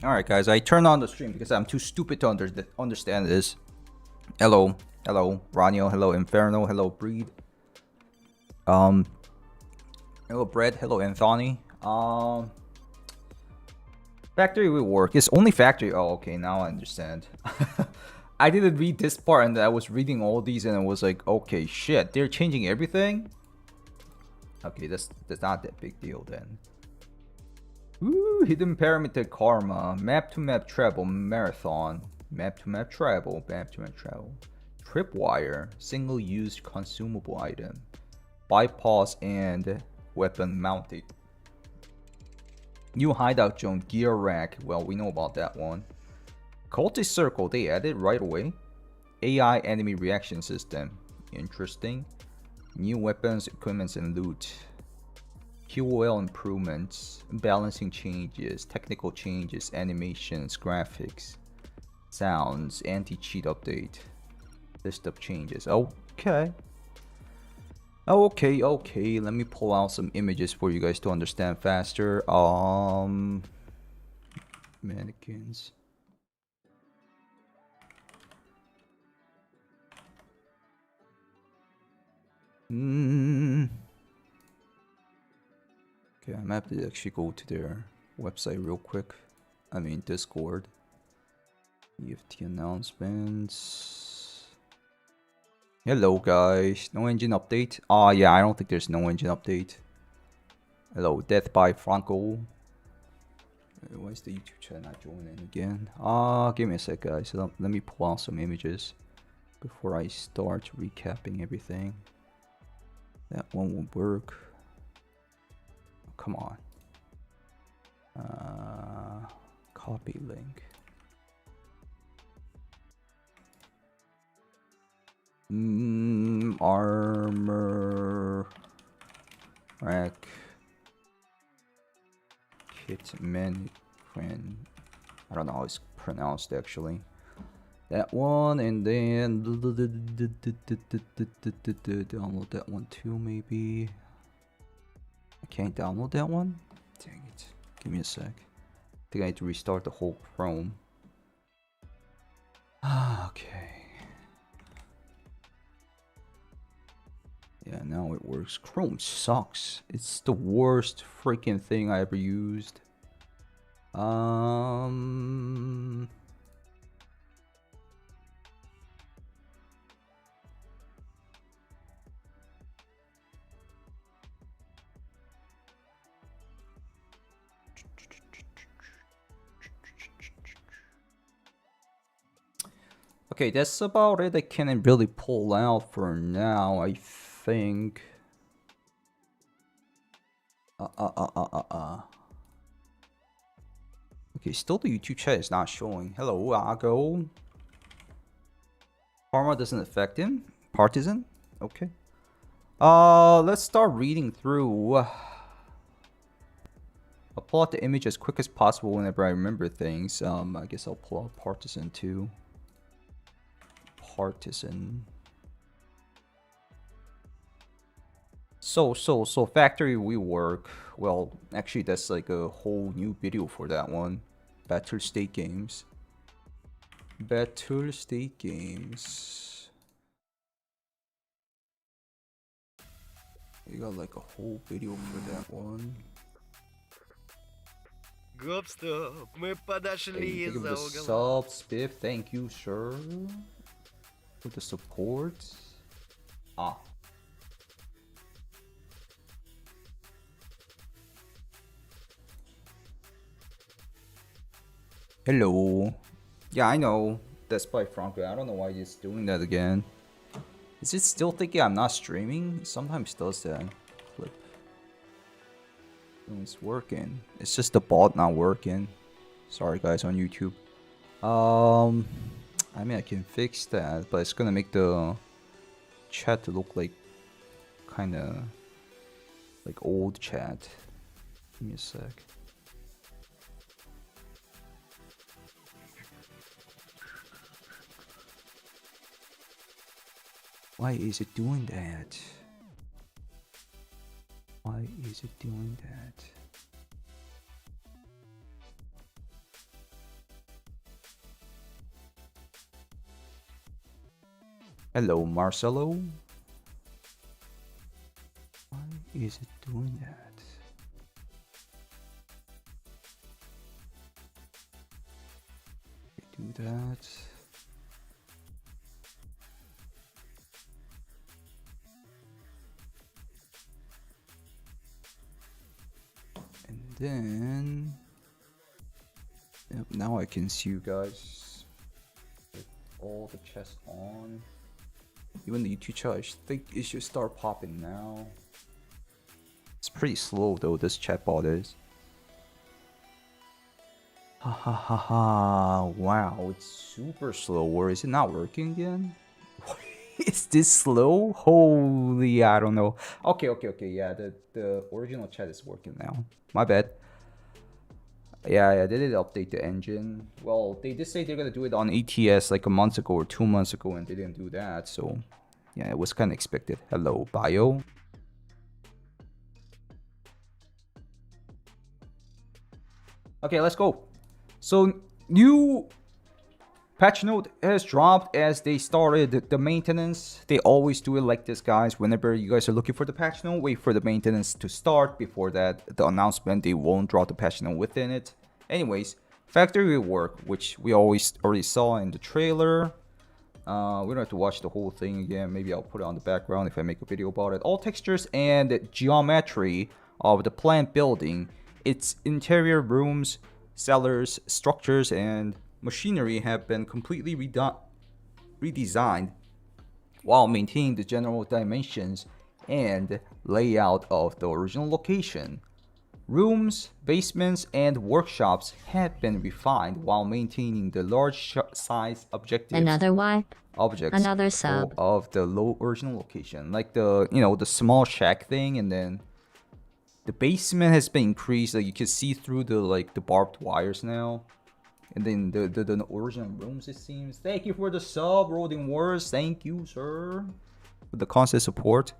Alright guys, I turned on the stream because I'm too stupid to understand this. Hello, Ranio, hello Inferno, hello Breed. Hello Brett, hello Anthony. Factory rework. It's only factory. Oh, okay, now I understand. I didn't read this part and I was reading all these and I was like, okay, shit, they're changing everything? Okay, that's not that big deal then. Ooh, hidden parameter karma, map to map travel, marathon, map to map travel, tripwire, single use consumable item, bipods and weapon mounted. New hideout zone, gear rack, well we know about that one. Cultist circle, they added right away. AI enemy reaction system, interesting. New weapons, equipments and loot. QOL improvements, balancing changes, technical changes, animations, graphics, sounds, anti-cheat update, list of changes. Okay. Okay, let me pull out some images for you guys to understand faster. Mannequins. Okay, I'm happy to actually go to their website real quick. I mean Discord. EFT announcements. Hello guys, no engine update? Yeah, I don't think there's no engine update. Hello, Death by Franco. Why is the YouTube chat not joining again? Give me a sec guys, let me pull out some images before I start recapping everything. That one won't work. Come on. Copy link. Armor rack kit mannequin. I don't know how it's pronounced actually. That one, and then download that one too maybe. I can't download that one? Dang it. Give me a sec. I think I need to restart the whole Chrome. Okay. Yeah, now it works. Chrome sucks. It's the worst freaking thing I ever used. Okay, that's about it. I can't really pull out for now, I think. Okay, still the YouTube chat is not showing. Hello, Ago. Karma doesn't affect him. Partisan? Okay. Let's start reading through. I'll pull out the image as quick as possible whenever I remember things. I guess I'll pull out Partisan too. Partisan. So factory rework. Well, actually that's like a whole new video for that one. Battle State Games. Battle State Games. We got like a whole video for that one. Гоп-стоп, мы подошли Hey, за the угол. sub, Spiff, thank you, sir. For the support. Hello. Yeah, I know. That's by Franco. I don't know why he's doing that again. Is it still thinking I'm not streaming? It sometimes does that. Flip. It's working. It's just the bot not working. Sorry guys on YouTube. I mean I can fix that, but it's gonna make the chat to look like kinda like old chat. Give me a sec. Why is it doing that? Why is it doing that? Hello, Marcelo. Why is it doing that? Do that. And then yep, now I can see you guys with all the chests on. Even the YouTube chat, I think it should start popping now. It's pretty slow though, this chatbot is. Ha ha ha ha, wow, it's super slow. Or is it not working again? Is this slow? Holy, I don't know. Okay, yeah, the original chat is working now. My bad. Yeah, they did update the engine. Well, they did say they're gonna do it on ATS like a month ago or 2 months ago, and they didn't do that, so yeah, it was kind of expected. Hello, Bio. Okay, let's go. So, new patch note has dropped as they started the maintenance. They always do it like this, guys. Whenever you guys are looking for the patch note, wait for the maintenance to start. Before that, the announcement, they won't drop the patch note within it. Anyways, factory rework, which we already saw in the trailer. We don't have to watch the whole thing again. Maybe I'll put it on the background if I make a video about it. All textures and geometry of the plant building, its interior rooms, cellars, structures, and machinery have been completely redesigned while maintaining the general dimensions and layout of the original location. Rooms, basements, and workshops have been refined while maintaining the large size objectives. Another wipe. Objects. Another sub. Of the original location, like the the small shack thing, and then the basement has been increased. Like you can see through the barbed wires now. And then the original rooms, it seems. Thank you for the sub, Rolling Wars. Thank you, sir. For the constant support.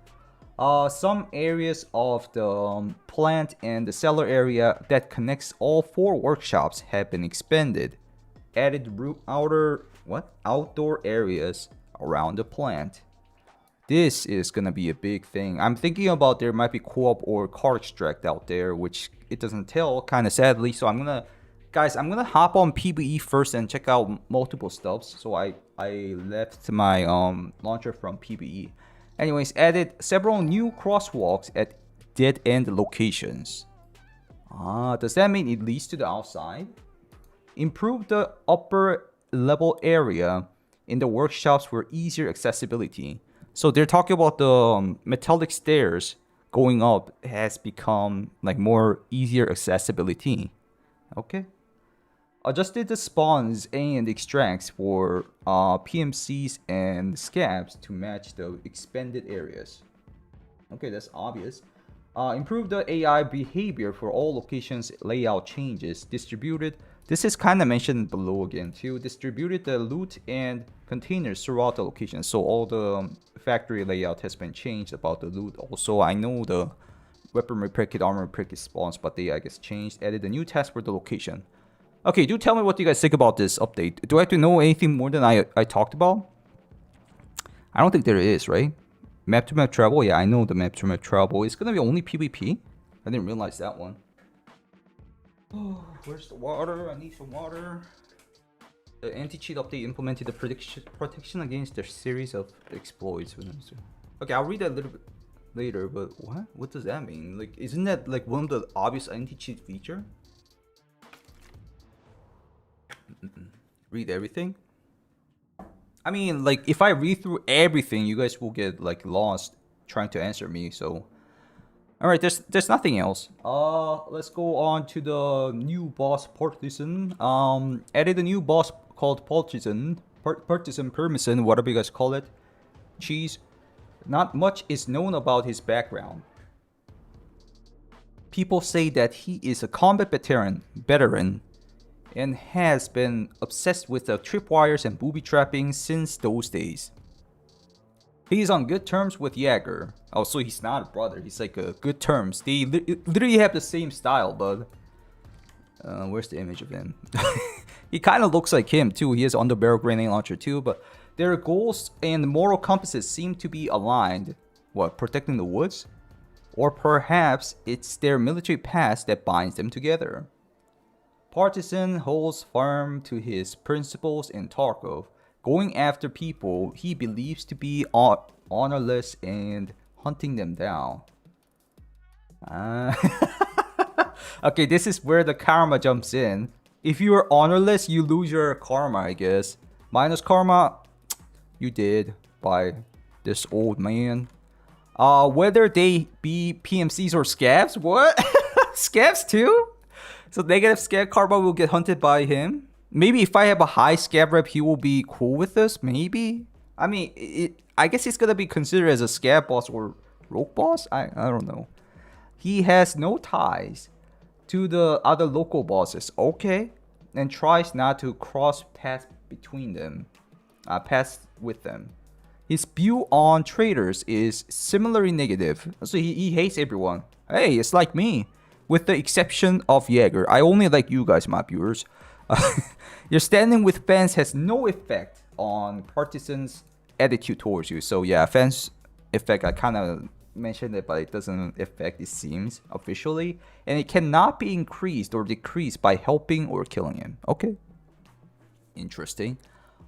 Some areas of the plant and the cellar area that connects all 4 workshops have been expanded. Added outdoor areas around the plant. This is gonna be a big thing. I'm thinking about there might be co-op or car extract out there, which it doesn't tell, kind of sadly. So I'm gonna hop on PvE first and check out multiple stuffs. So I left my launcher from PvE. Anyways, added several new crosswalks at dead-end locations. Does that mean it leads to the outside? Improved the upper level area in the workshops for easier accessibility. So they're talking about the metallic stairs going up has become like more easier accessibility. Okay. Adjusted the spawns and extracts for PMCs and scavs to match the expanded areas. Okay, that's obvious. Improve the AI behavior for all locations layout changes. Distributed. This is kind of mentioned below again too. Distributed the loot and containers throughout the location. So all the factory layout has been changed about the loot. Also, I know the weapon repair kit, armor repair kit spawns, but they I guess changed. Added a new task for the location. Okay, do tell me what you guys think about this update. Do I have to know anything more than I talked about? I don't think there is, right? Map to map travel? Yeah, I know the map to map travel. It's gonna be only PvP. I didn't realize that one. Oh, where's the water? I need some water. The anti-cheat update implemented the protection against a series of exploits. Okay, I'll read that a little bit later, but what? What does that mean? Like, isn't that like one of the obvious anti-cheat feature? Read everything? I mean, like, if I read through everything, you guys will get like lost trying to answer me, so. Alright, there's nothing else. Let's go on to the new boss Partisan. Added a new boss called Partisan. Partisan, whatever you guys call it. Cheese. Not much is known about his background. People say that he is a combat veteran and has been obsessed with the tripwires and booby trapping since those days. He's on good terms with Jaeger. Oh, so he's not a brother. He's like a good terms. They literally have the same style, bud. Where's the image of him? He kind of looks like him too. He has underbarrel grenade launcher too. But Their goals and moral compasses seem to be aligned. What, protecting the woods? Or perhaps it's their military past that binds them together. Partisan holds firm to his principles in Tarkov, going after people he believes to be honorless and hunting them down. Okay, this is where the karma jumps in. If you are honorless, you lose your karma, I guess. Minus karma, you did by this old man. Whether they be PMCs or scavs? What? Scavs too? So negative scav karma will get hunted by him? Maybe if I have a high scav rep, he will be cool with this? Maybe? I mean, I guess he's gonna be considered as a scav boss or rogue boss? I don't know. He has no ties to the other local bosses. Okay. And tries not to cross paths between them. Paths with them. His view on traders is similarly negative. So he hates everyone. Hey, it's like me. With the exception of Jaeger. I only like you guys, my viewers. Your standing with fans has no effect on Partisan's attitude towards you. So yeah, fans effect, I kind of mentioned it, but it doesn't affect, it seems, officially. And it cannot be increased or decreased by helping or killing him. Okay. Interesting.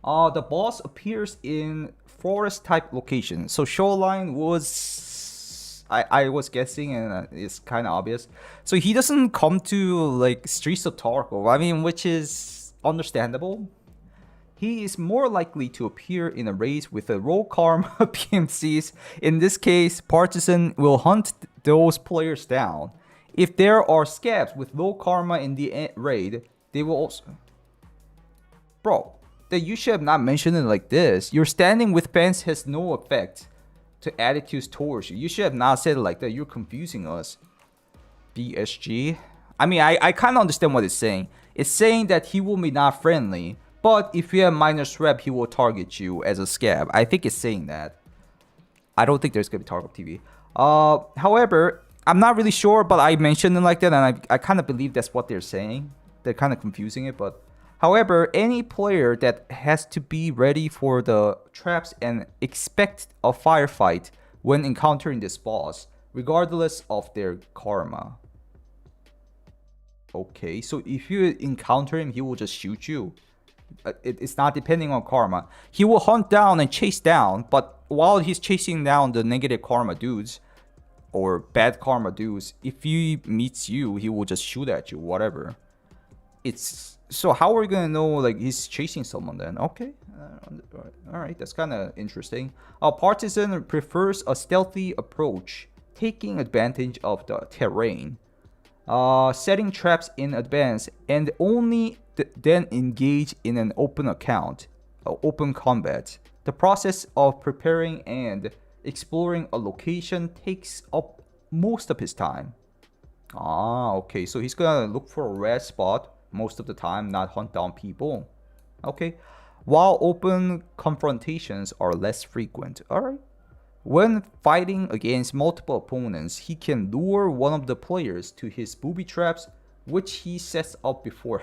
The boss appears in forest type location. So shoreline was, I was guessing, and it's kind of obvious. So he doesn't come to like streets of Tarkov. I mean, which is understandable. He is more likely to appear in a race with a low karma PMCs. In this case, Partisan will hunt those players down. If there are scabs with low karma in the raid, they will also... Bro, that you should have not mentioned it like this. Your standing with fans has no effect to attitudes towards you. You should have not said it like that. You're confusing us. BSG. I mean, I kind of understand what it's saying. It's saying that he will be not friendly. But if you have minus rep, he will target you as a scab. I think it's saying that. I don't think there's going to be Tarkov TV. However, I'm not really sure, but I mentioned it like that, and I kind of believe that's what they're saying. They're kind of confusing it, but... However, any player that has to be ready for the traps and expect a firefight when encountering this boss, regardless of their karma. Okay, so if you encounter him, he will just shoot you. It's not depending on karma. He will hunt down and chase down, but while he's chasing down the negative karma dudes or bad karma dudes, if he meets you, he will just shoot at you, whatever. It's so how are we gonna know like he's chasing someone then? Okay, all right, that's kind of interesting. Partisan prefers a stealthy approach, taking advantage of the terrain, setting traps in advance, and only then engage in an open account, open combat. The process of preparing and exploring a location takes up most of his time. Okay, so he's gonna look for a red spot most of the time, not hunt down people. Okay, while open confrontations are less frequent. Alright. When fighting against multiple opponents, he can lure one of the players to his booby traps, which he sets up before.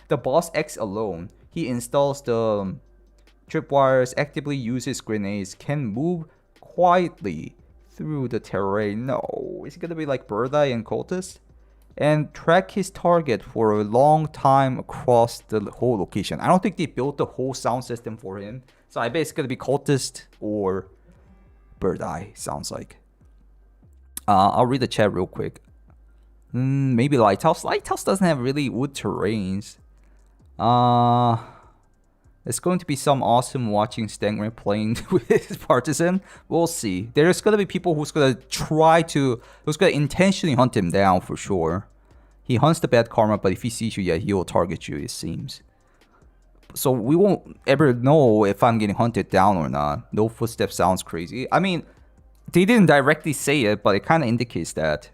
The boss X alone, he installs the tripwires, actively uses grenades, can move quietly through the terrain. No, is it gonna be like Bird Eye and Cultist? And track his target for a long time across the whole location. I don't think they built the whole sound system for him. So I bet it's gonna be Cultist or Bird Eye, sounds like. I'll read the chat real quick. Maybe Lighthouse. Lighthouse doesn't have really wood terrains. It's going to be some awesome watching Stangray playing with his Partisan. We'll see. There's gonna be people who's gonna who's gonna intentionally hunt him down for sure. He hunts the bad karma, but if he sees you, yeah, he will target you, it seems. So we won't ever know if I'm getting hunted down or not. No footsteps sounds crazy. I mean, they didn't directly say it, but it kind of indicates that.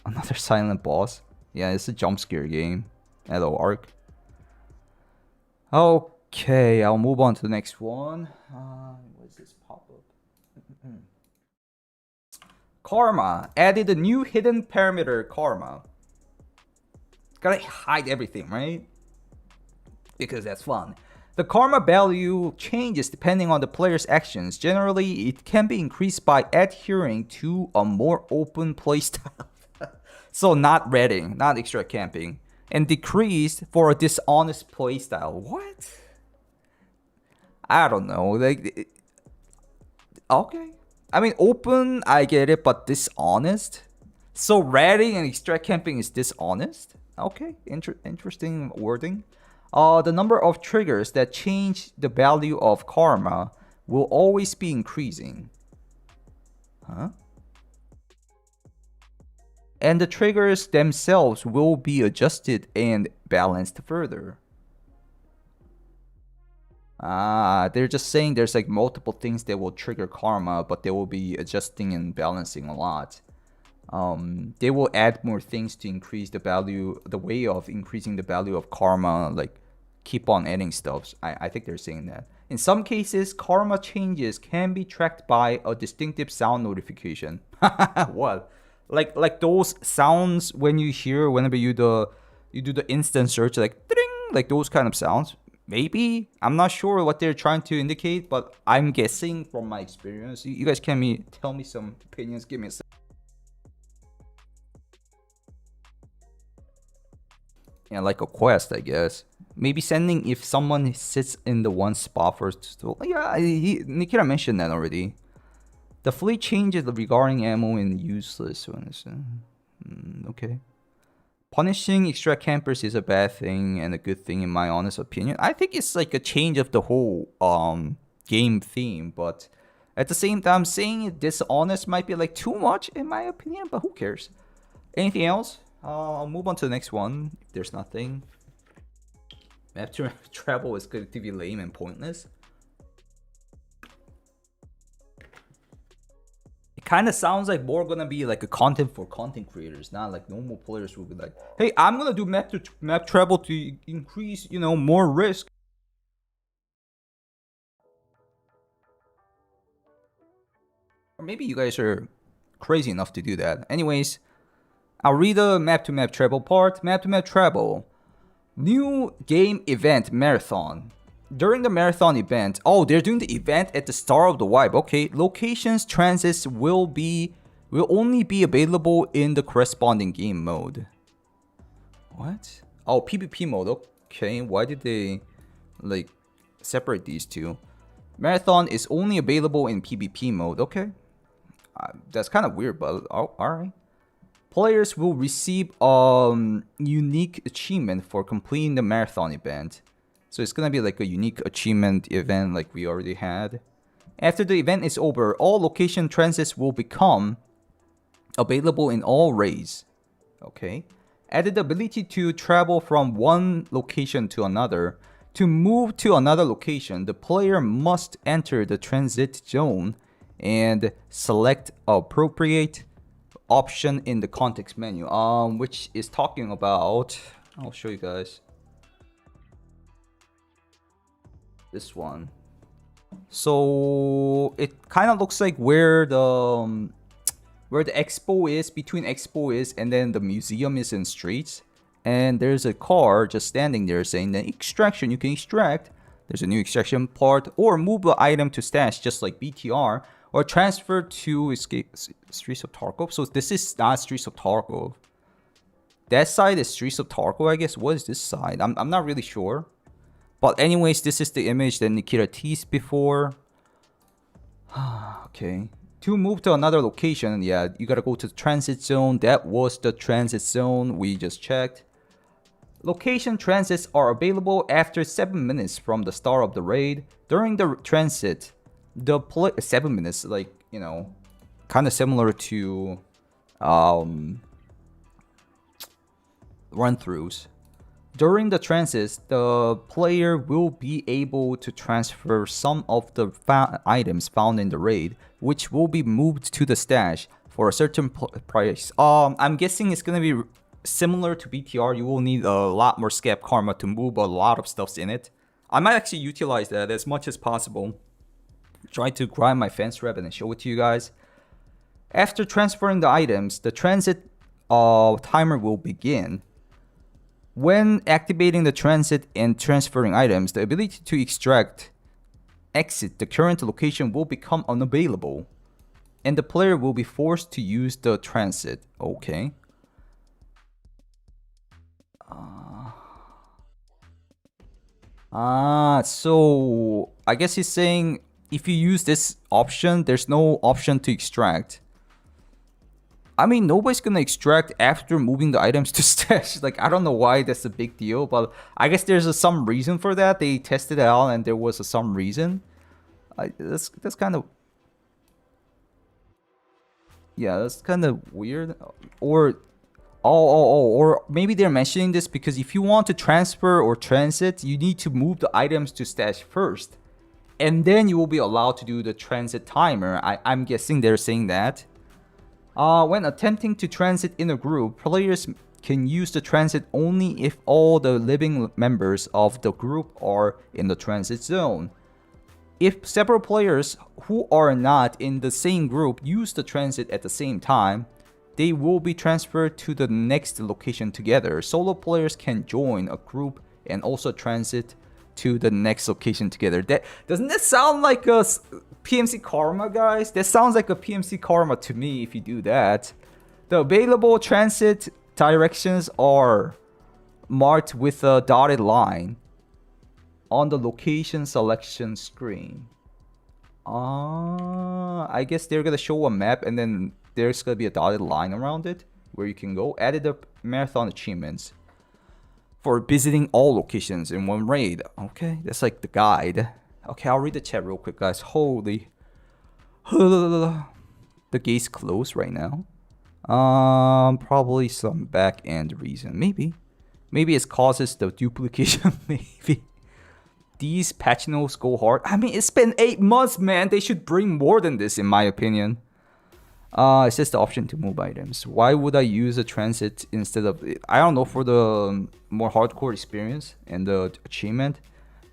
Another silent boss. Yeah, it's a jump scare game. Hello, Ark. Okay, I'll move on to the next one. What is this pop-up? Karma. Added a new hidden parameter, Karma. Gotta hide everything, right? Because that's fun. The karma value changes depending on the player's actions. Generally, it can be increased by adhering to a more open playstyle. So not raiding, not extra camping. And decreased for a dishonest playstyle. What? I don't know. Like, okay. I mean, open, I get it, but dishonest? So raiding and extra camping is dishonest? Okay, interesting wording. The number of triggers that change the value of karma will always be increasing. Huh? And the triggers themselves will be adjusted and balanced further. They're just saying there's like multiple things that will trigger karma, but they will be adjusting and balancing a lot. They will add more things to increase the value, the way of increasing the value of karma, like keep on adding stuff. I think they're saying that. In some cases, karma changes can be tracked by a distinctive sound notification. What? Like those sounds when you hear whenever you do the instant search, like ding, like those kind of sounds. Maybe, I'm not sure what they're trying to indicate, but I'm guessing from my experience. You guys can tell me some opinions. Give me a second. Yeah, like a quest, I guess. Maybe sending if someone sits in the one spot first. Yeah, Nikita mentioned that already. The fleet changes regarding ammo and useless ones. Okay. Punishing extra campers is a bad thing and a good thing in my honest opinion. I think it's like a change of the whole game theme, but at the same time, saying it dishonest might be like too much in my opinion, but who cares? Anything else? I'll move on to the next one. If there's nothing. Map to travel is going to be lame and pointless. It kind of sounds like more gonna be like a content for content creators, not like normal players will be like, hey, I'm gonna do map travel to increase, you know, more risk. Or maybe you guys are crazy enough to do that. Anyways, I'll read the map to map travel part. Map to map travel. New game event marathon. During the marathon event, oh, they're doing the event at the start of the wipe. Okay, locations transits will only be available in the corresponding game mode. What? Oh, PvP mode. Okay, why did they like separate these two? Marathon is only available in PvP mode. Okay, that's kind of weird, but all right. Players will receive unique achievement for completing the marathon event. So it's gonna be like a unique achievement event like we already had. After the event is over, all location transits will become available in all raids. Okay. Added the ability to travel from one location to another. To move to another location, the player must enter the transit zone and select appropriate option in the context menu. Which is talking about, I'll show you guys. This one. So it kind of looks like where the expo is, between expo is and then the museum is in streets, and there's a car just standing there saying that extraction, you can extract. There's a new extraction part, or move the item to stash just like BTR, or transfer to escape Streets of Tarkov. So this is not Streets of Tarkov. That side is Streets of Tarkov, I guess. What is this side? I'm not really sure. But anyways, this is the image that Nikita teased before. Okay. To move to another location, yeah, you gotta go to the transit zone. That was the transit zone we just checked. Location transits are available after 7 minutes from the start of the raid. During the transit, 7 minutes, like, you know, kind of similar to run-throughs. During the transits, the player will be able to transfer some of the items found in the raid, which will be moved to the stash for a certain price. I'm guessing it's gonna be similar to BTR. You will need a lot more scav karma to move a lot of stuffs in it. I might actually utilize that as much as possible. Try to grind my fence rabbit and show it to you guys. After transferring the items, the transit timer will begin. When activating the transit and transferring items, the ability to exit the current location will become unavailable, and the player will be forced to use the transit. Okay. So I guess he's saying if you use this option, there's no option to extract. I mean, nobody's gonna extract after moving the items to stash. Like, I don't know why that's a big deal, but I guess there's some reason for that. They tested it out and there was some reason. That's kind of... Yeah, that's kind of weird. Or... or maybe they're mentioning this because if you want to transfer or transit, you need to move the items to stash first. And then you will be allowed to do the transit timer. I'm guessing they're saying that. When attempting to transit in a group, players can use the transit only if all the living members of the group are in the transit zone. If several players who are not in the same group use the transit at the same time, they will be transferred to the next location together. Solo players can join a group and also transit to the next location together. Doesn't that sound like a PMC karma, guys? That sounds like a PMC karma to me if you do that. The available transit directions are marked with a dotted line on the location selection screen. I guess they're gonna show a map and then there's gonna be a dotted line around it where you can go. Added the marathon achievements for visiting all locations in one raid. Okay, that's like the guide. Okay, I'll read the chat real quick, guys. Holy. The gate's closed right now. Probably some back end reason. Maybe it causes the duplication. Maybe. These patch notes go hard. I mean, it's been 8 months, man. They should bring more than this, in my opinion. It says the option to move items. Why would I use a transit instead of... I don't know, for the more hardcore experience and the achievement.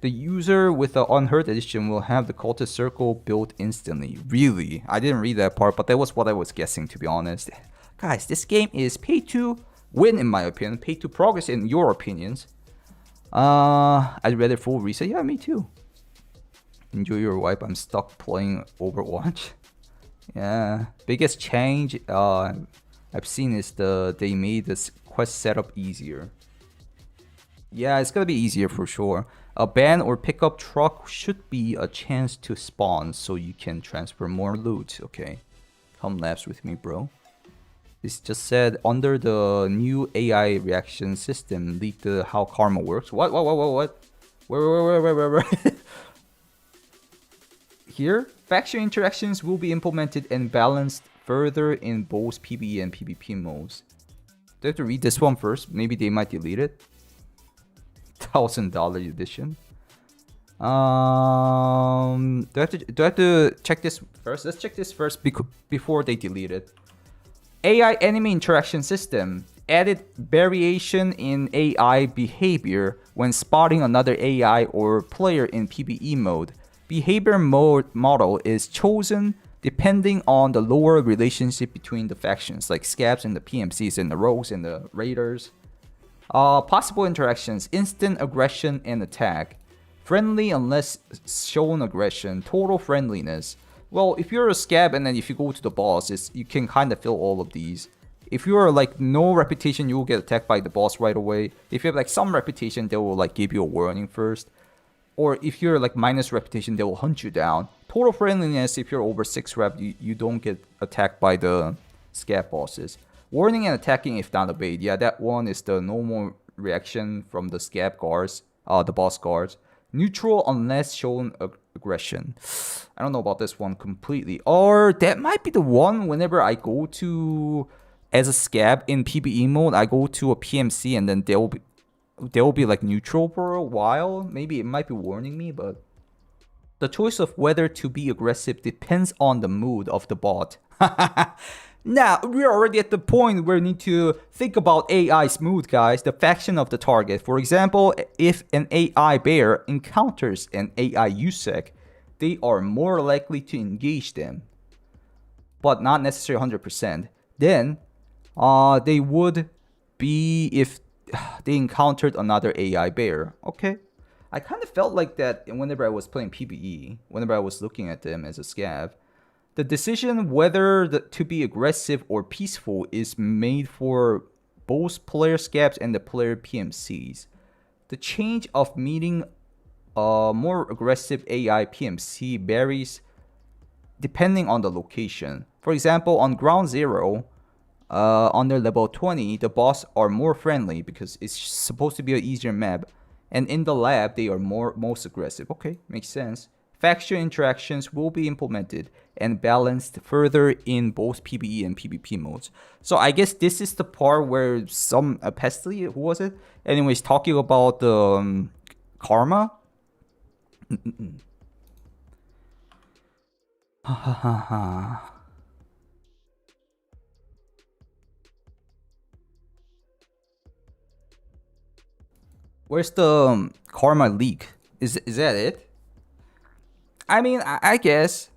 The user with the Unhurt edition will have the Cultist circle built instantly. Really? I didn't read that part, but that was what I was guessing, to be honest. Guys, this game is pay to win, in my opinion. Pay to progress, in your opinions. I'd rather full reset. Yeah, me too. Enjoy your wipe. I'm stuck playing Overwatch. Yeah, biggest change I've seen is they made this quest setup easier. Yeah, it's gonna be easier for sure. A ban or pickup truck should be a chance to spawn so you can transfer more loot. Okay, come labs with me, bro. This just said under the new AI reaction system leaked how karma works. What? Where? Here, faction interactions will be implemented and balanced further in both PvE and PvP modes. Do I have to read this one first? Maybe they might delete it. $1,000 edition. Do I have to check this first? Let's check this first before they delete it. AI enemy interaction system added variation in AI behavior when spotting another AI or player in PvE mode. Behavior model is chosen depending on the lower relationship between the factions, like scabs and the PMCs and the rogues and the raiders. Possible interactions: instant aggression and attack, friendly unless shown aggression, total friendliness. Well, if you're a scab and then if you go to the boss, you can kind of fill all of these. If you're like no reputation, you will get attacked by the boss right away. If you have like some reputation, they will like give you a warning first. Or if you're like minus reputation, they will hunt you down. Total friendliness: if you're over 6 rep, you don't get attacked by the scab bosses. Warning and attacking if not obeyed. Yeah, that one is the normal reaction from the scab guards, the boss guards. Neutral unless shown aggression. I don't know about this one completely. Or that might be the one whenever I go to, as a scab in PvE mode, I go to a PMC and then they'll be like neutral for a while. Maybe it might be warning me, but the choice of whether to be aggressive depends on the mood of the bot. Now, we're already at the point where we need to think about AI's mood, guys. The faction of the target. For example, if an AI bear encounters an AI USEC, they are more likely to engage them, but not necessarily 100%. Then, they would be if they encountered another AI bear. Okay. I kind of felt like that whenever I was playing PvE, whenever I was looking at them as a scav. The decision whether to be aggressive or peaceful is made for both player scavs and the player PMCs. The change of meeting a more aggressive AI PMC varies depending on the location. For example, on Ground Zero, under level 20, the boss are more friendly because it's supposed to be an easier map. And in the lab, they are most aggressive. Okay, makes sense. Faction interactions will be implemented and balanced further in both PvE and PvP modes. So I guess this is the part where some Pestily, who was it? Anyways, talking about the karma. Ha ha ha ha. Where's the karma leak? Is that it? I mean, I guess.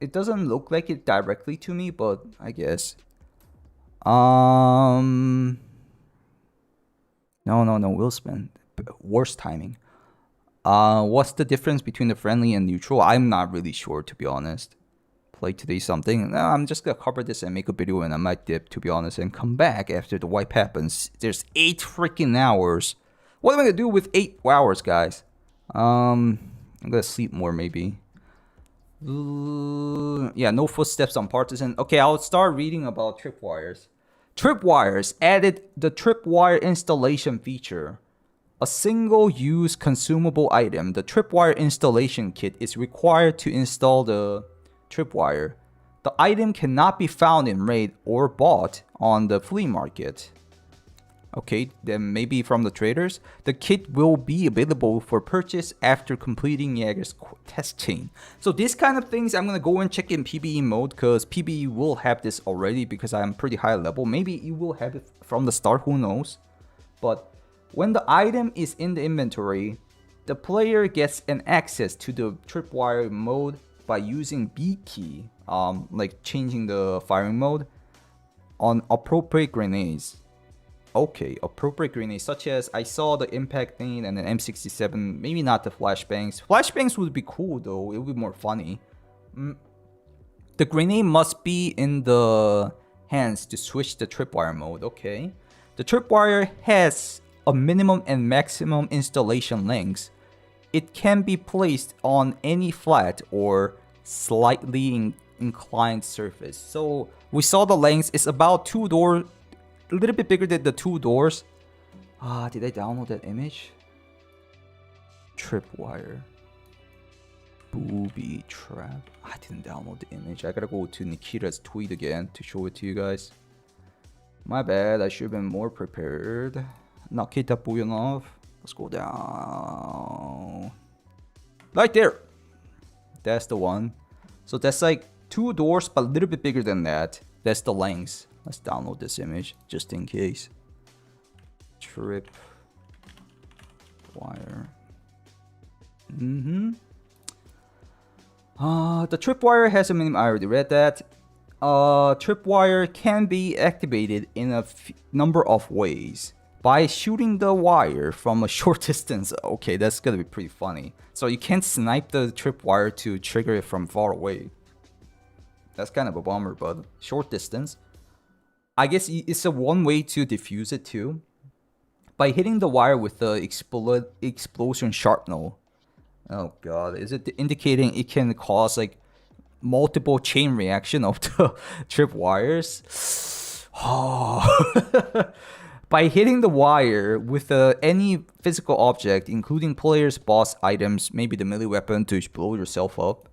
It doesn't look like it directly to me, but I guess. No, will spend. Worst timing. What's the difference between the friendly and neutral? I'm not really sure, to be honest. Play today something. No, I'm just gonna cover this and make a video, and I might dip, to be honest, and come back after the wipe happens. There's 8 freaking hours. What am I gonna do with 8 hours, guys? I'm gonna sleep more, maybe. Yeah, no footsteps on Partisan. Okay, I'll start reading about Tripwires. Tripwires added the Tripwire installation feature. A single-use consumable item, the Tripwire installation kit, is required to install the Tripwire. The item cannot be found in raid or bought on the flea market. Okay, then maybe from the traders. The kit will be available for purchase after completing Jaeger's test chain. So these kind of things I'm gonna go and check in PvE mode, because PvE will have this already because I'm pretty high level. Maybe you will have it from the start, who knows. But when the item is in the inventory, the player gets an access to the Tripwire mode by using B key, like changing the firing mode on appropriate grenades. Okay, appropriate grenades, such as I saw the impact thing and an M67, maybe not the flashbangs. Flashbangs would be cool though, it would be more funny. The grenade must be in the hands to switch the Tripwire mode, okay. The Tripwire has a minimum and maximum installation lengths. It can be placed on any flat or slightly inclined surface. So we saw the length is about 2 doors, a little bit bigger than the 2 doors. Did I download that image? Tripwire. Booby trap. I didn't download the image. I gotta go to Nikita's tweet again to show it to you guys. My bad, I should have been more prepared. Nikita Buyanov. Let's go down. Right there. That's the one. So that's like 2 doors, but a little bit bigger than that. That's the length. Let's download this image just in case. Tripwire. The Tripwire has a minimum. I already read that. Tripwire can be activated in a number of ways. By shooting the wire from a short distance. Okay, that's gonna be pretty funny. So you can't snipe the Tripwire to trigger it from far away. That's kind of a bummer, but short distance. I guess it's a one way to defuse it too. By hitting the wire with the explosion sharpnel. Oh god, is it indicating it can cause like multiple chain reaction of the Tripwires? Oh. By hitting the wire with any physical object, including players, boss items, maybe the melee weapon to blow yourself up.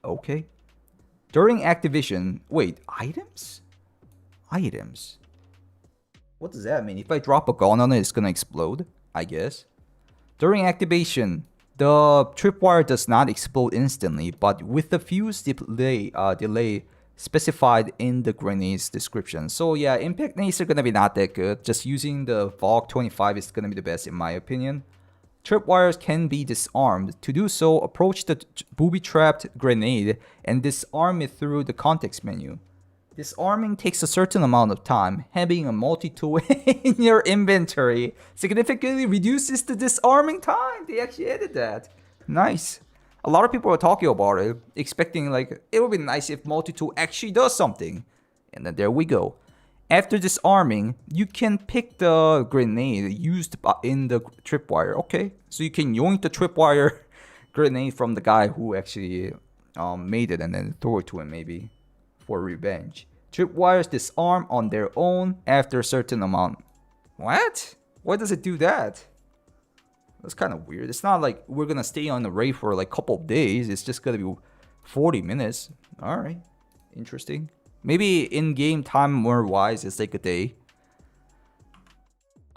Okay. During activation, wait, items? Items. What does that mean? If I drop a gun on it, it's gonna explode, I guess. During activation, the Tripwire does not explode instantly, but with the fuse delay specified in the grenade's description. So yeah, impact nades are gonna be not that good. Just using the VOG 25 is gonna be the best in my opinion. Tripwires can be disarmed. To do so, approach the booby-trapped grenade and disarm it through the context menu. Disarming takes a certain amount of time. Having a multi-tool in your inventory significantly reduces the disarming time. They actually added that. Nice. A lot of people are talking about it, expecting like it would be nice if multi-tool actually does something. And then there we go. After disarming, you can pick the grenade used in the tripwire. Okay, so you can yoink the tripwire grenade from the guy who actually made it and then throw it to him maybe for revenge. Tripwires disarm on their own after a certain amount. What? Why does it do that? That's kind of weird. It's not like we're gonna stay on the raid for like a couple of days. It's just gonna be 40 minutes. Alright. Interesting. Maybe in-game timer wise, it's like a day.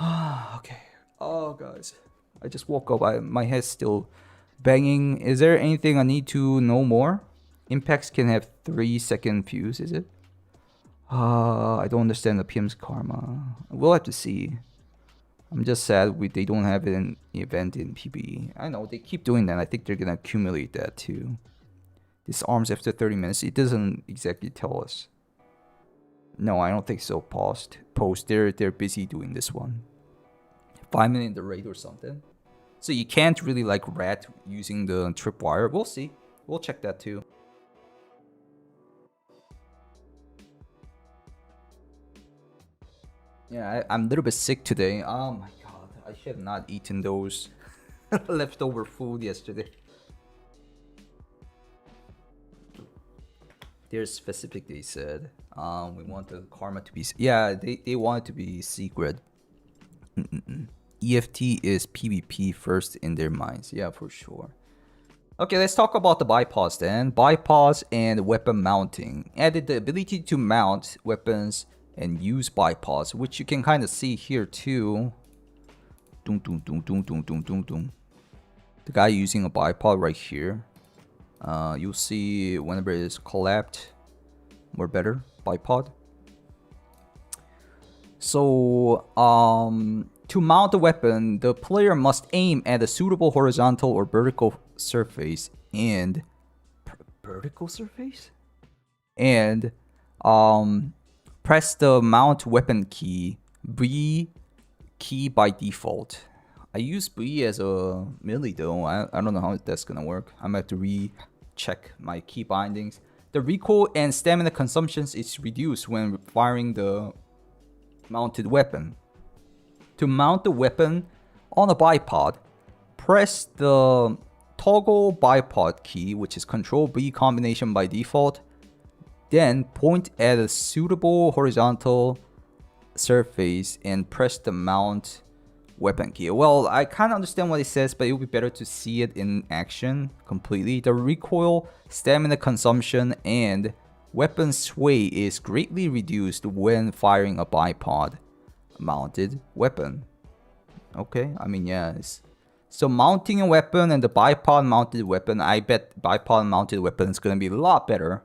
Okay. Oh, guys. I just woke up. My head's still banging. Is there anything I need to know more? Impacts can have 3-second fuse, is it? I don't understand the PM's karma. We'll have to see. I'm just sad they don't have an event in PBE. I know, they keep doing that. I think they're gonna accumulate that too. Disarms after 30 minutes. It doesn't exactly tell us. No, I don't think so. Post. They're busy doing this one. 5 minutes in the raid or something. So you can't really like rat using the tripwire. We'll see. We'll check that too. Yeah, I'm a little bit sick today. Oh my god, I should have not eaten those leftover food yesterday. They're specific, they said. We want the karma to be... Yeah, they want it to be secret. EFT is PvP first in their minds. Yeah, for sure. Okay, let's talk about the bipods then. Bipods and weapon mounting. Added the ability to mount weapons and use bipods, which you can kind of see here too. The guy using a bipod right here. You'll see whenever it is collapsed, or better, bipod. So, to mount the weapon, the player must aim at a suitable horizontal or vertical surface and press the mount weapon key, B key by default. I use B as a melee though. I don't know how that's gonna work. I'm gonna have to recheck my key bindings. The recoil and stamina consumptions is reduced when firing the mounted weapon. To mount the weapon on a bipod, press the toggle bipod key, which is Control B combination by default. Then point at a suitable horizontal surface and press the mount weapon key. Well, I kind of understand what it says, but it would be better to see it in action completely. The recoil, stamina consumption, and weapon sway is greatly reduced when firing a bipod mounted weapon. Okay, I mean, yes. So mounting a weapon and the bipod mounted weapon, I bet bipod mounted weapon is going to be a lot better.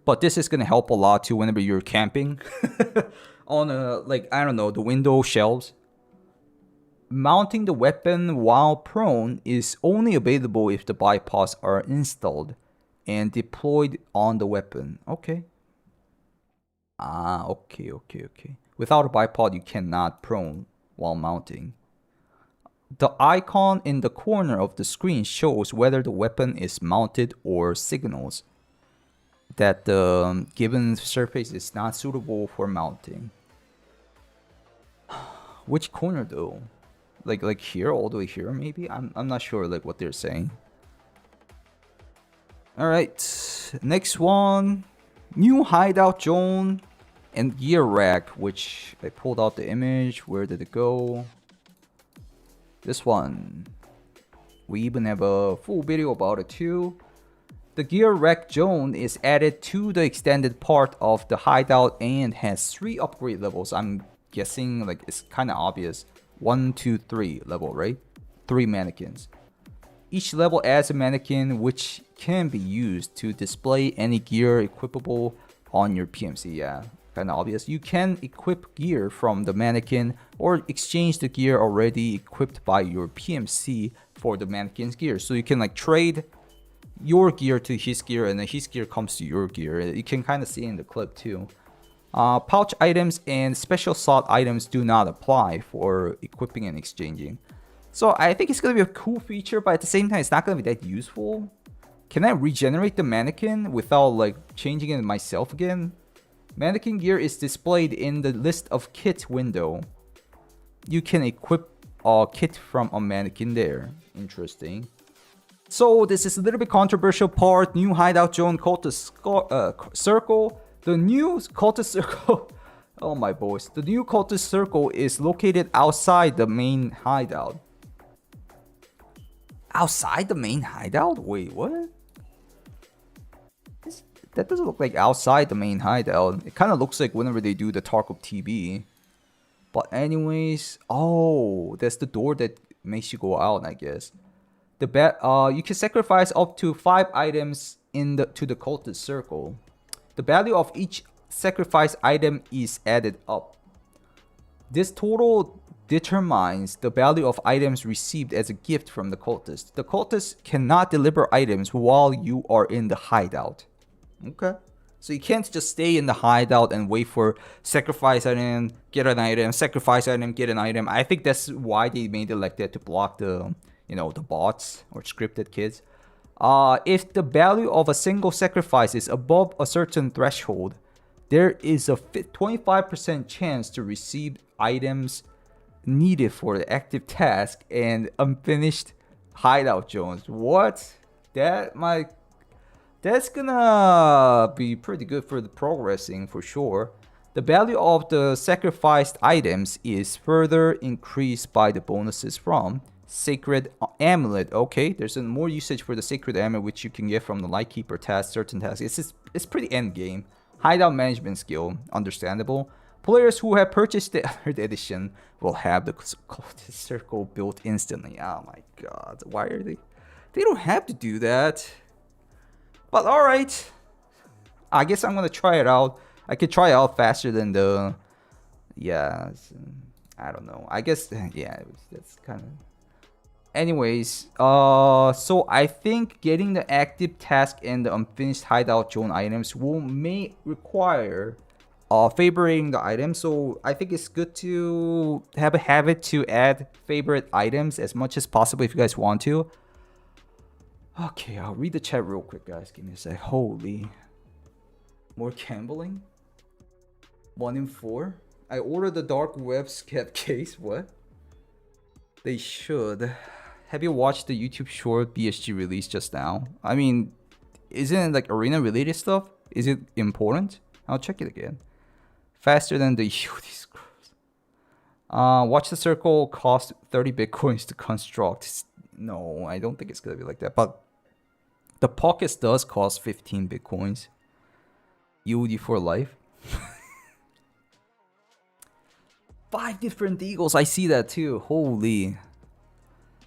But this is going to help a lot too whenever you're camping on like, I don't know, the window shelves. Mounting the weapon while prone is only available if the bipods are installed and deployed on the weapon. Okay. Okay. Without a bipod, you cannot prone while mounting. The icon in the corner of the screen shows whether the weapon is mounted or signals that the given surface is not suitable for mounting. Which corner though? Like here, all the way here maybe? I'm not sure like what they're saying. Alright, next one. New hideout zone and gear rack, which I pulled out the image. Where did it go? This one. We even have a full video about it too. The gear rack zone is added to the extended part of the hideout and has 3 upgrade levels. I'm guessing like it's kind of obvious. 1, 2, 3 level, right? 3 mannequins. Each level adds a mannequin which can be used to display any gear equipable on your PMC. Yeah, kind of obvious. You can equip gear from the mannequin or exchange the gear already equipped by your PMC for the mannequin's gear. So you can like trade your gear to his gear and then his gear comes to your gear. You can kind of see in the clip too. Pouch items and special slot items do not apply for equipping and exchanging. So I think it's going to be a cool feature, but at the same time, it's not going to be that useful. Can I regenerate the mannequin without like changing it myself again? Mannequin gear is displayed in the list of kit window. You can equip a kit from a mannequin there. Interesting. So this is a little bit controversial part. New hideout zone cultist circle. The new cultist circle. Oh my boys. The new cultist circle is located outside the main hideout. Outside the main hideout? Wait, what? That doesn't look like outside the main hideout. It kind of looks like whenever they do the Tarkov TV. But anyways, oh, that's the door that makes you go out, I guess. You can sacrifice up to 5 items to the cultist circle. The value of each sacrifice item is added up. This total determines the value of items received as a gift from the cultist. The cultist cannot deliver items while you are in the hideout. Okay. So you can't just stay in the hideout and wait for sacrifice item, get an item, sacrifice item, get an item. I think that's why they made it like that, to block the, the bots or scripted kids. If the value of a single sacrifice is above a certain threshold, there is a 25% chance to receive items needed for the active task and unfinished hideout zones. What? That's gonna be pretty good for the progressing for sure. The value of the sacrificed items is further increased by the bonuses from Sacred Amulet. Okay, there's more usage for the Sacred Amulet, which you can get from the Lightkeeper task, certain tasks. It's pretty end game. Hideout management skill, understandable. Players who have purchased the 3rd edition will have the cultist circle built instantly. Oh my god, why are they? They don't have to do that. But alright, I guess I'm gonna try it out. I could try it out faster than the, I don't know. I guess, that's kind of. Anyways, so I think getting the active task and the unfinished hideout zone items may require favoriting the items. So I think it's good to have a habit to add favorite items as much as possible if you guys want to. Okay, I'll read the chat real quick, guys. Give me a sec. Holy. More gambling? 1 in 4? I ordered the dark web scav case. What? They should. Have you watched the YouTube short BSG release just now? I mean, isn't it like arena related stuff? Is it important? I'll check it again. Faster than the these scrolls. Watch the circle cost 30 bitcoins to construct. No, I don't think it's gonna be like that. But the pockets does cost 15 bitcoins. UD for life. 5 different eagles. I see that too. Holy.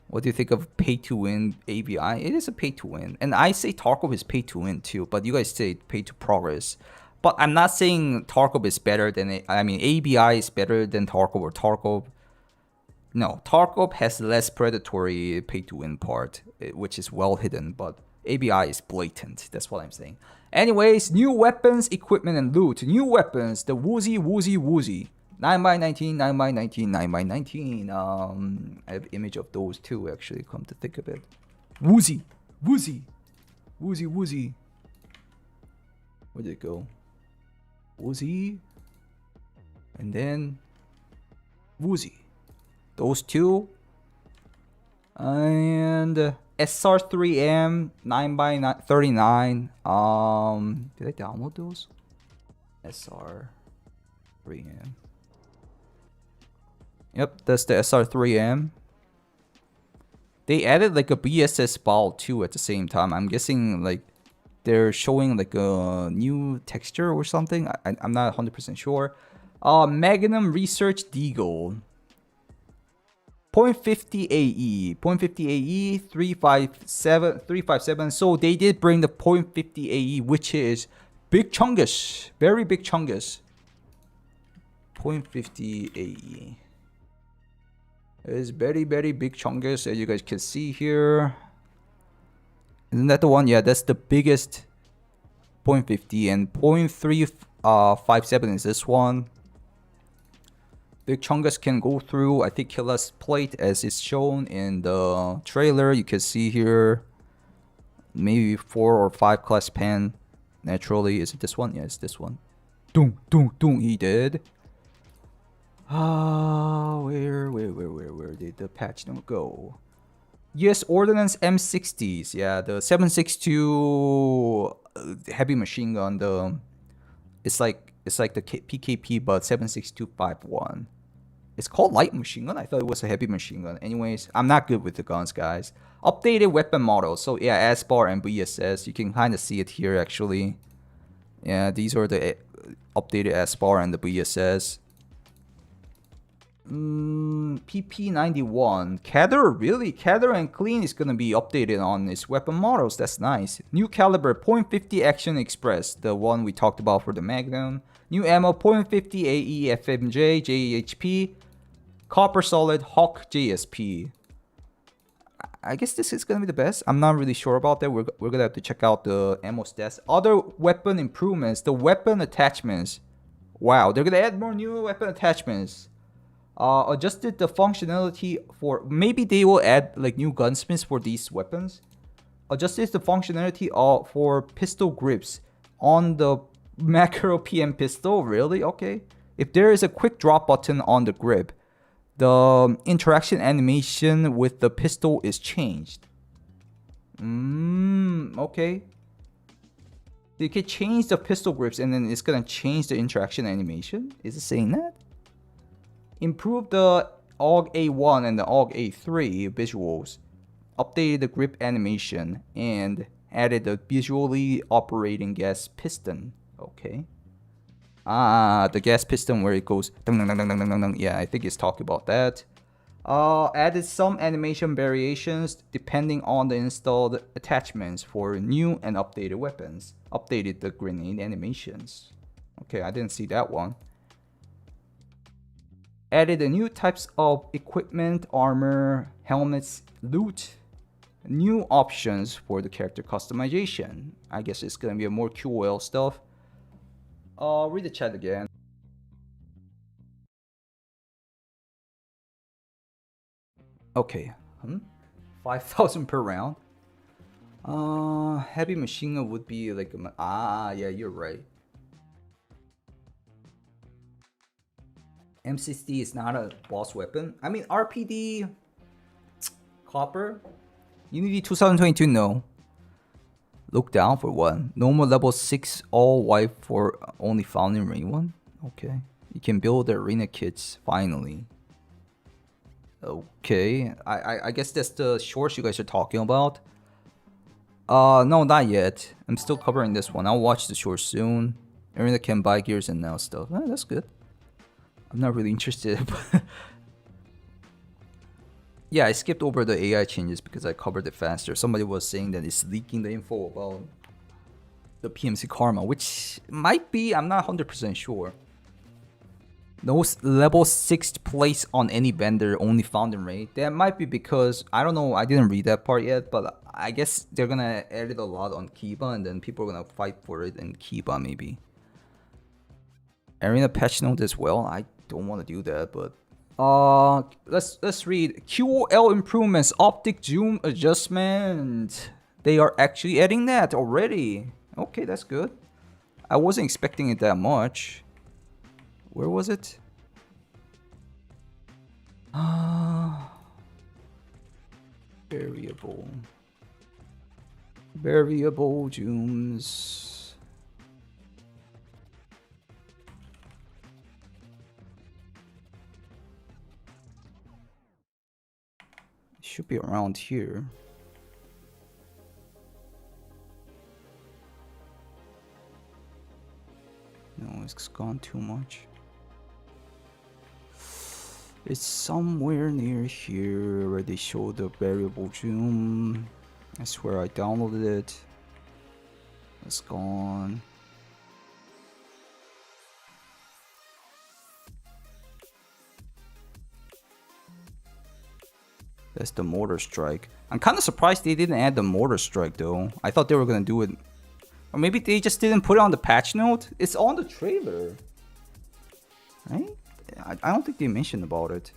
What do you think of pay to win ABI? It is a pay to win. And I say Tarkov is pay to win too. But you guys say pay to progress. But I'm not saying Tarkov is better than ABI is better than Tarkov or Tarkov. No, Tarkov has less predatory pay-to-win part, which is well hidden, but ABI is blatant. That's what I'm saying. Anyways, new weapons, equipment, and loot. New weapons, the Woozy. 9x19, 9x19, 9x19. I have image of those too, actually, come to think of it. Woozy. Where'd it go? Woozy. And then Woozy. Those two. And SR3M 9x39. Did I download those? SR3M. Yep, that's the SR3M. They added like a BSS ball too at the same time. I'm guessing like they're showing like a new texture or something. I'm not 100% sure. Magnum Research Deagle. 0.50 AE, 357. So they did bring the 0.50 AE, which is big chungus, very big chungus. 0.50 AE is very big chungus, as you guys can see here. Isn't that the one? Yeah, that's the biggest 0.50, and 0.3 5.7 is this one. Big Chungus can go through, I think, Killer's plate as is shown in the trailer. You can see here maybe 4 or 5 class pan. Naturally, is it this one? Yeah, it's this one. Doom, doom, doom, he did. Where did the patch note go? Yes, Ordnance M60s. Yeah, the 7.62 heavy machine gun. It's like the PKP, but 7.6251. It's called light machine gun. I thought it was a heavy machine gun. Anyways, I'm not good with the guns, guys. Updated weapon model. So yeah, S-bar and BSS. You can kind of see it here actually. Yeah, these are the updated S-bar and the BSS. PP91. Cather, really? Cather and Clean is gonna be updated on its weapon models. That's nice. New caliber .50 Action Express, the one we talked about for the Magnum. New ammo .50 AE FMJ JHP. Copper Solid Hawk JSP. I guess this is gonna be the best. I'm not really sure about that. We're gonna have to check out the ammo stats. Other weapon improvements. The weapon attachments. Wow, they're gonna add more new weapon attachments. Adjusted the functionality for, maybe they will add like new gunsmiths for these weapons. Adjusted the functionality for pistol grips on the macro PM pistol. Really? Okay. If there is a quick drop button on the grip, the interaction animation with the pistol is changed. Okay. You can change the pistol grips and then it's gonna change the interaction animation. Is it saying that? Improve the AUG A1 and the AUG A3 visuals. Updated the grip animation and added the visually operating gas piston. Okay. The gas piston where it goes dun, dun, dun, dun, dun, dun, dun. Yeah, I think it's talking about that. Added some animation variations depending on the installed attachments for new and updated weapons. Updated the grenade animations. Okay, I didn't see that one. Added the new types of equipment, armor, helmets, loot. New options for the character customization. I guess it's gonna be a more QOL stuff. Read the chat again. Okay. 5,000 per round. Heavy machine gun would be like yeah, you're right. M60 is not a boss weapon. I mean, RPD, Copper, Unity 2022, no. Look down for one. Normal level 6, all white for only found in Rain 1. Okay. You can build the arena kits, finally. Okay. I guess that's the shorts you guys are talking about. No, not yet. I'm still covering this one. I'll watch the short soon. Arena can buy gears and now stuff. That's good. I'm not really interested. Yeah, I skipped over the AI changes because I covered it faster. Somebody was saying that it's leaking the info about the PMC Karma, which might be, I'm not 100% sure. No level 6th place on any vendor, only found in raid. That might be because, I don't know, I didn't read that part yet, but I guess they're gonna add it a lot on Kiba and then people are gonna fight for it in Kiba maybe. Arena patch note as well. I don't want to do that, but let's read QOL improvements, optic zoom adjustment. They are actually adding that already. Okay, that's good. I wasn't expecting it that much. Where was it? Variable zooms. Should be around here. No, it's gone too much. It's somewhere near here where they show the variable zoom. I swear I downloaded it. It's gone. That's the mortar strike. I'm kind of surprised they didn't add the mortar strike though. I thought they were gonna do it. Or maybe they just didn't put it on the patch note. It's on the trailer, right? I don't think they mentioned about it.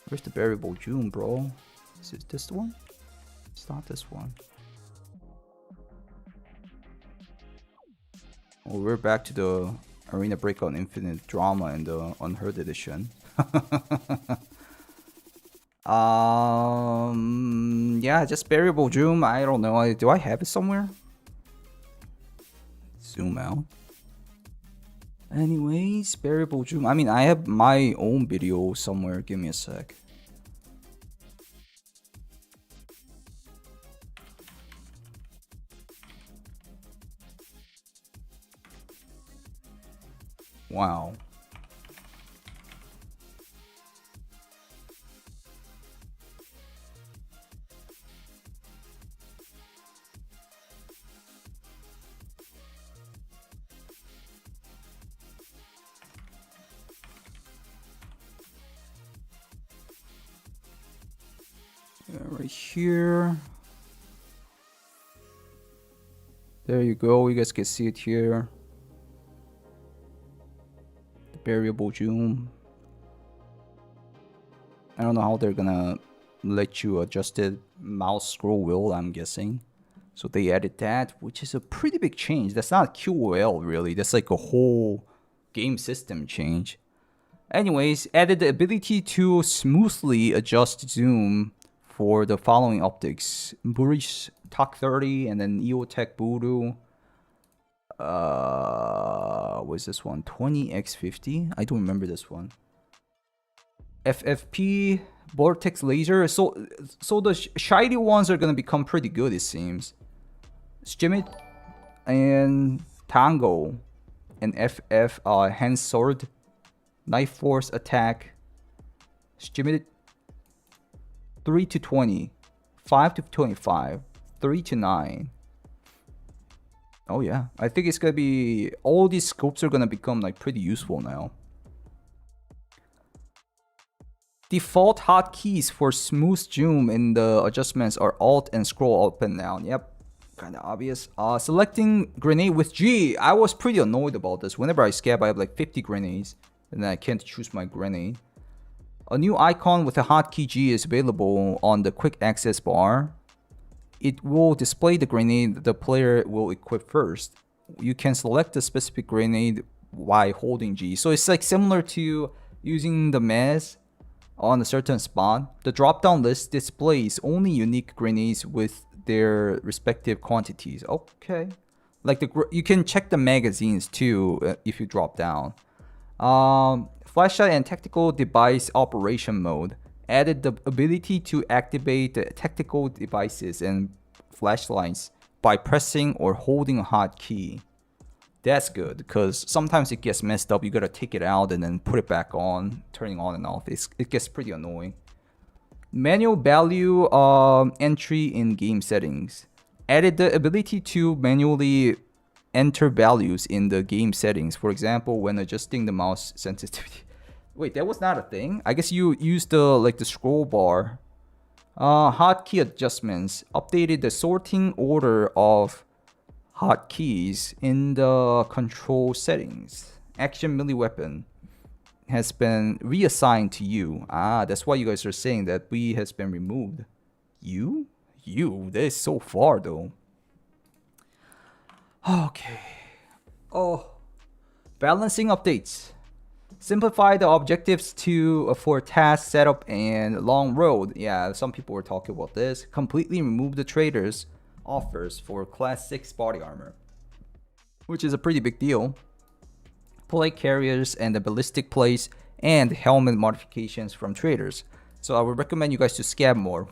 Where's the variable June, bro? Is it this one? It's not this one. Oh, we're back to the Arena Breakout Infinite drama in the Unheard edition. Yeah, just variable Zoom. I don't know. Do I have it somewhere? Zoom out. Anyways, variable Zoom. I mean, I have my own video somewhere. Give me a sec. Wow. Right here. There you go. You guys can see it here. The variable zoom. I don't know how they're gonna let you adjust it mouse scroll wheel, I'm guessing. So they added that, which is a pretty big change. That's not QoL really. That's like a whole game system change. Anyways, added the ability to smoothly adjust zoom for the following optics: Burish TOC 30 and then EOTech Voodoo. What's this one? 20x50. I don't remember this one. FFP Vortex Laser. So the shiny ones are gonna become pretty good, it seems. Skimit and Tango and FF Hand Sword, Knife Force Attack. Skimit 3 to 20, 5 to 25, 3 to 9. Oh yeah, I think it's gonna be, all these scopes are gonna become like pretty useful now. Default hotkeys for smooth zoom in the adjustments are Alt and scroll up and down. Yep, kind of obvious. Selecting grenade with G. I was pretty annoyed about this. Whenever I scav, I have like 50 grenades, and then I can't choose my grenade. A new icon with a hotkey G is available on the quick access bar. It will display the grenade the player will equip first. You can select the specific grenade while holding G. So it's like similar to using the maze on a certain spot. The drop-down list displays only unique grenades with their respective quantities. Okay. Like you can check the magazines too if you drop down. Flashlight and tactical device operation mode added the ability to activate the tactical devices and flashlights by pressing or holding a hotkey. That's good, because sometimes it gets messed up. You gotta take it out and then put it back on, turning on and off. It gets pretty annoying. Manual value entry in game settings. Added the ability to manually enter values in the game settings. For example, when adjusting the mouse sensitivity. Wait, that was not a thing? I guess you used the scroll bar. Hotkey adjustments. Updated the sorting order of hotkeys in the control settings. Action melee weapon has been reassigned to you. That's why you guys are saying that B has been removed. You? That is so far though. Okay. Oh. Balancing updates. Simplify the objectives for task setup and long road. Yeah, some people were talking about this. Completely remove the traders offers for class 6 body armor, which is a pretty big deal. Plate carriers and the ballistic plates and helmet modifications from traders. So I would recommend you guys to scav more.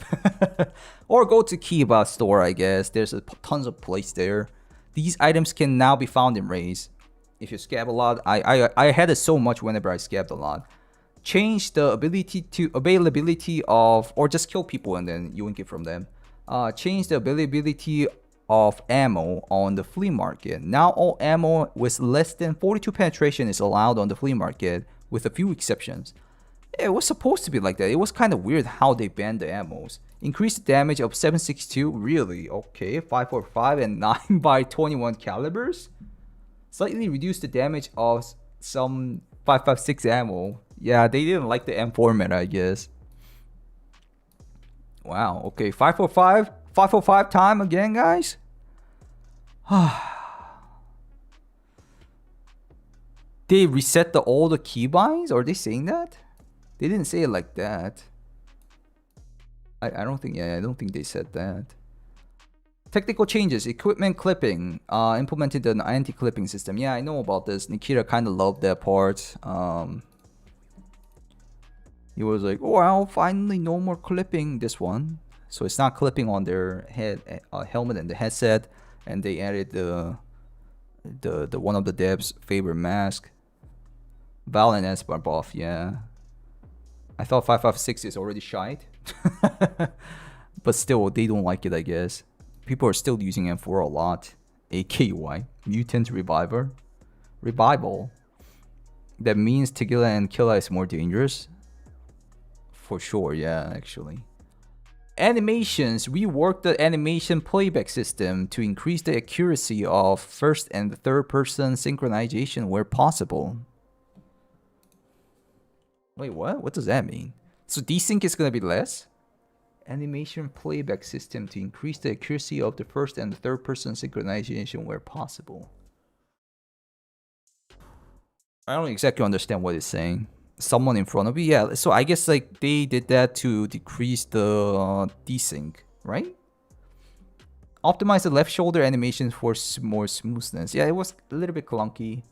Or go to Kiba store, I guess. There's tons of plates there. These items can now be found in raids. If you scav a lot, I had it so much whenever I scavved a lot. Change the availability of, or just kill people and then you won't get from them. Change the availability of ammo on the flea market. Now all ammo with less than 42 penetration is allowed on the flea market, with a few exceptions. It was supposed to be like that. It was kind of weird how they banned the ammos. Increase the damage of 7.62. Really? Okay. 5.45 and 9 by 21 calibers. Slightly reduce the damage of some 5.56 ammo. Yeah, they didn't like the M format, I guess. Wow. Okay. 5.45. 5.45 time again, guys. They reset all the keybinds? Are they saying that? They didn't say it like that. I don't think, yeah, I don't think they said that. Technical changes, equipment clipping, implemented an anti-clipping system. Yeah, I know about this. Nikita kind of loved that part. He was like, oh, well, finally no more clipping this one. So it's not clipping on their head, helmet and the headset. And they added the one of the devs' favorite mask. Val and S bar buff, yeah. I thought 5.56 is already shite. But still, they don't like it, I guess. People are still using M4 a lot. AKY, Mutant Revival. That means Tigilla and Killa is more dangerous. For sure, yeah, actually. Animations. Rework the animation playback system to increase the accuracy of first and third person synchronization where possible. Wait, what? What does that mean? So desync is gonna be less? Animation playback system to increase the accuracy of the first and the third person synchronization where possible. I don't exactly understand what it's saying. Someone in front of you, yeah. So I guess like they did that to decrease the desync, right? Optimize the left shoulder animations for more smoothness. Yeah, it was a little bit clunky.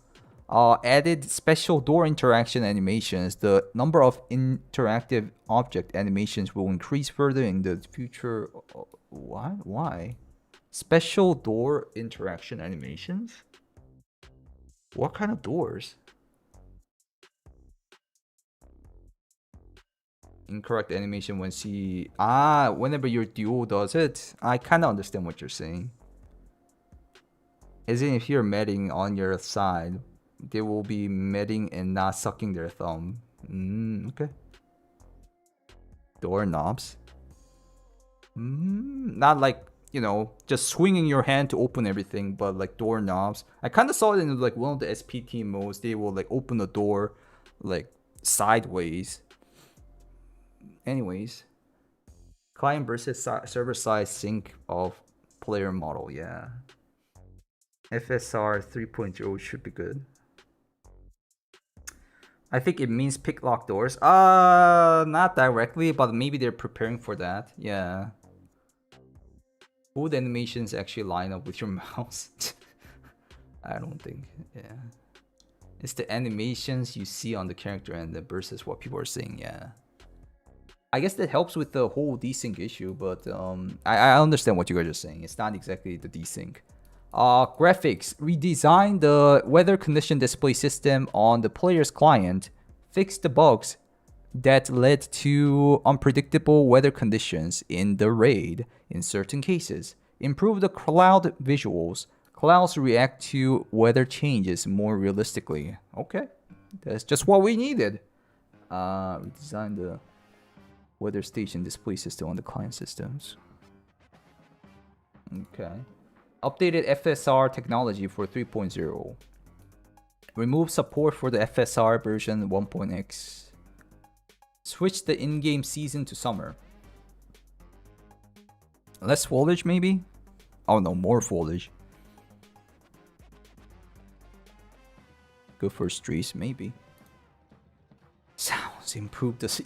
Added special door interaction animations. The number of interactive object animations will increase further in the future. What? Why? Special door interaction animations? What kind of doors? Incorrect animation when see... whenever your duo does it. I kind of understand what you're saying. As in if you're medding on your side, they will be medding and not sucking their thumb. Okay. Doorknobs. Not like, you know, just swinging your hand to open everything, but like doorknobs. I kind of saw it in like one of the SPT modes. They will like open the door like sideways. Anyways. Client versus server side sync of player model, yeah. FSR 3.0 should be good. I think it means pick lock doors. Not directly, but maybe they're preparing for that. Yeah. Would animations actually line up with your mouse? I don't think. Yeah. It's the animations you see on the character and the versus what people are saying. Yeah. I guess that helps with the whole desync issue, but I understand what you guys are saying. It's not exactly the desync. Graphics. Redesign the weather condition display system on the player's client. Fix the bugs that led to unpredictable weather conditions in the raid in certain cases. Improve the cloud visuals. Clouds react to weather changes more realistically. Okay, that's just what we needed. Redesign the weather station display system on the client systems. Okay. Updated FSR technology for 3.0. Remove support for the FSR version 1.x. Switch the in-game season to summer. Less foliage maybe? Oh no, more foliage. Good for streets maybe. Sounds. Improve the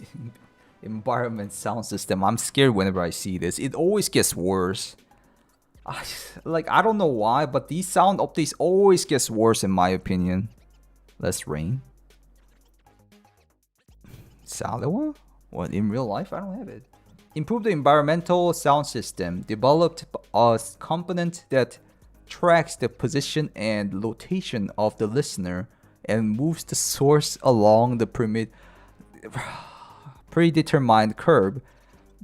environment sound system. I'm scared whenever I see this. It always gets worse. I don't know why, but these sound updates always gets worse in my opinion. Less rain. Salawa? What, in real life? I don't have it. Improve the environmental sound system. Developed a component that tracks the position and location of the listener and moves the source along the predetermined curve,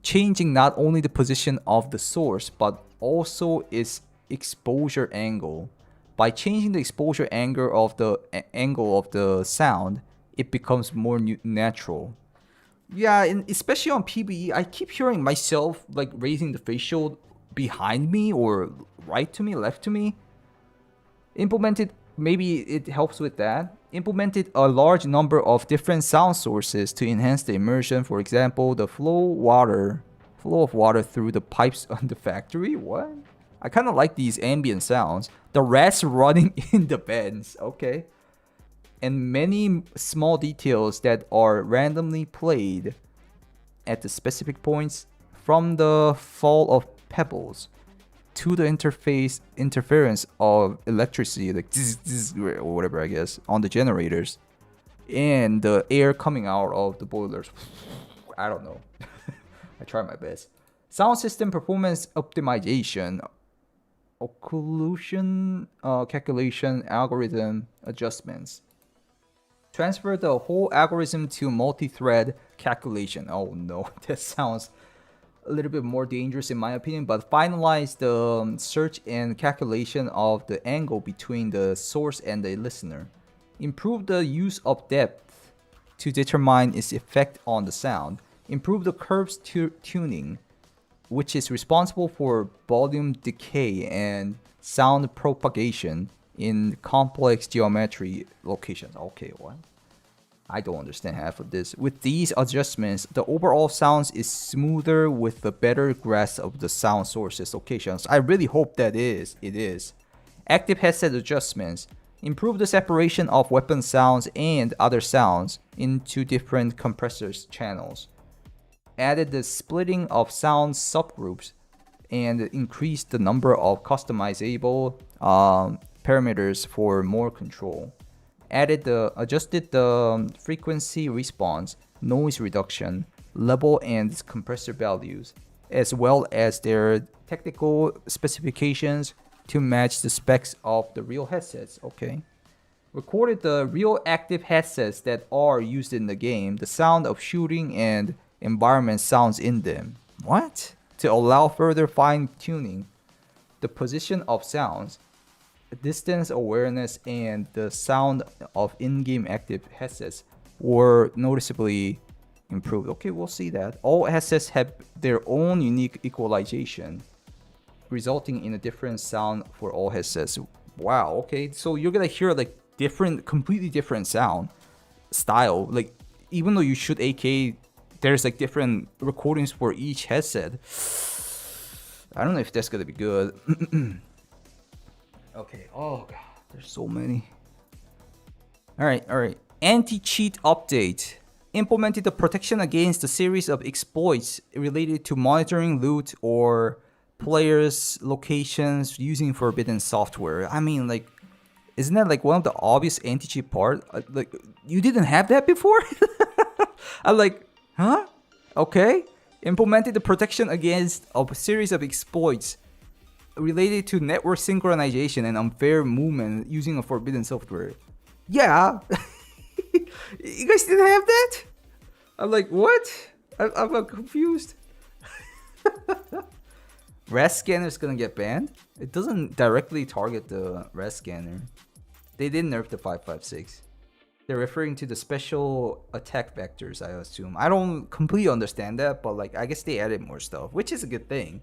changing not only the position of the source but also its exposure angle. By changing the exposure angle of the sound, it becomes more natural. Yeah, and especially on PBE, I keep hearing myself like raising the face shield behind me or right to me, left to me. Implemented, maybe it helps with that. Implemented a large number of different sound sources to enhance the immersion. For example, the flow of water through the pipes on the factory. What? I kind of like these ambient sounds. The rats running in the vents. Okay. And many small details that are randomly played at the specific points, from the fall of pebbles to the interference of electricity, like zzz, zzz, or whatever, I guess, on the generators, and the air coming out of the boilers. I don't know. I try my best. Sound system performance optimization, occlusion calculation algorithm adjustments. Transfer the whole algorithm to multi-thread calculation. Oh no, that sounds a little bit more dangerous in my opinion, but finalize the search and calculation of the angle between the source and the listener. Improve the use of depth to determine its effect on the sound. Improve the curves tuning, which is responsible for volume decay and sound propagation in complex geometry locations. Okay, what? I don't understand half of this. With these adjustments, the overall sounds is smoother with a better grasp of the sound sources locations. I really hope that it is. Active headset adjustments. Improve the separation of weapon sounds and other sounds into different compressors channels. Added the splitting of sound subgroups and increased the number of customizable parameters for more control. Adjusted the frequency response, noise reduction, level and compressor values, as well as their technical specifications to match the specs of the real headsets. Okay. Recorded the real active headsets that are used in the game, the sound of shooting and environment sounds in them. What? To allow further fine-tuning, the position of sounds, distance awareness, and the sound of in-game active headsets were noticeably improved. Okay, we'll see that. All headsets have their own unique equalization, resulting in a different sound for all headsets. Wow, okay, so you're gonna hear like completely different sound style. Like, even though you shoot AK, there's like different recordings for each headset. I don't know if that's gonna be good. Okay, oh god, there's so many. Alright. Anti-cheat update. Implemented the protection against a series of exploits related to monitoring loot or players' locations using forbidden software. I mean, like, isn't that like one of the obvious anti-cheat part? Like, you didn't have that before? I'm like, huh? Okay. Implemented the protection against a series of exploits related to network synchronization and unfair movement using a forbidden software. Yeah. You guys didn't have that? I'm like, what? I'm confused. RAS scanner is gonna get banned? It doesn't directly target the RAS scanner. They did nerf the 5.56. They're referring to the special attack vectors, I assume. I don't completely understand that, but like, I guess they added more stuff, which is a good thing.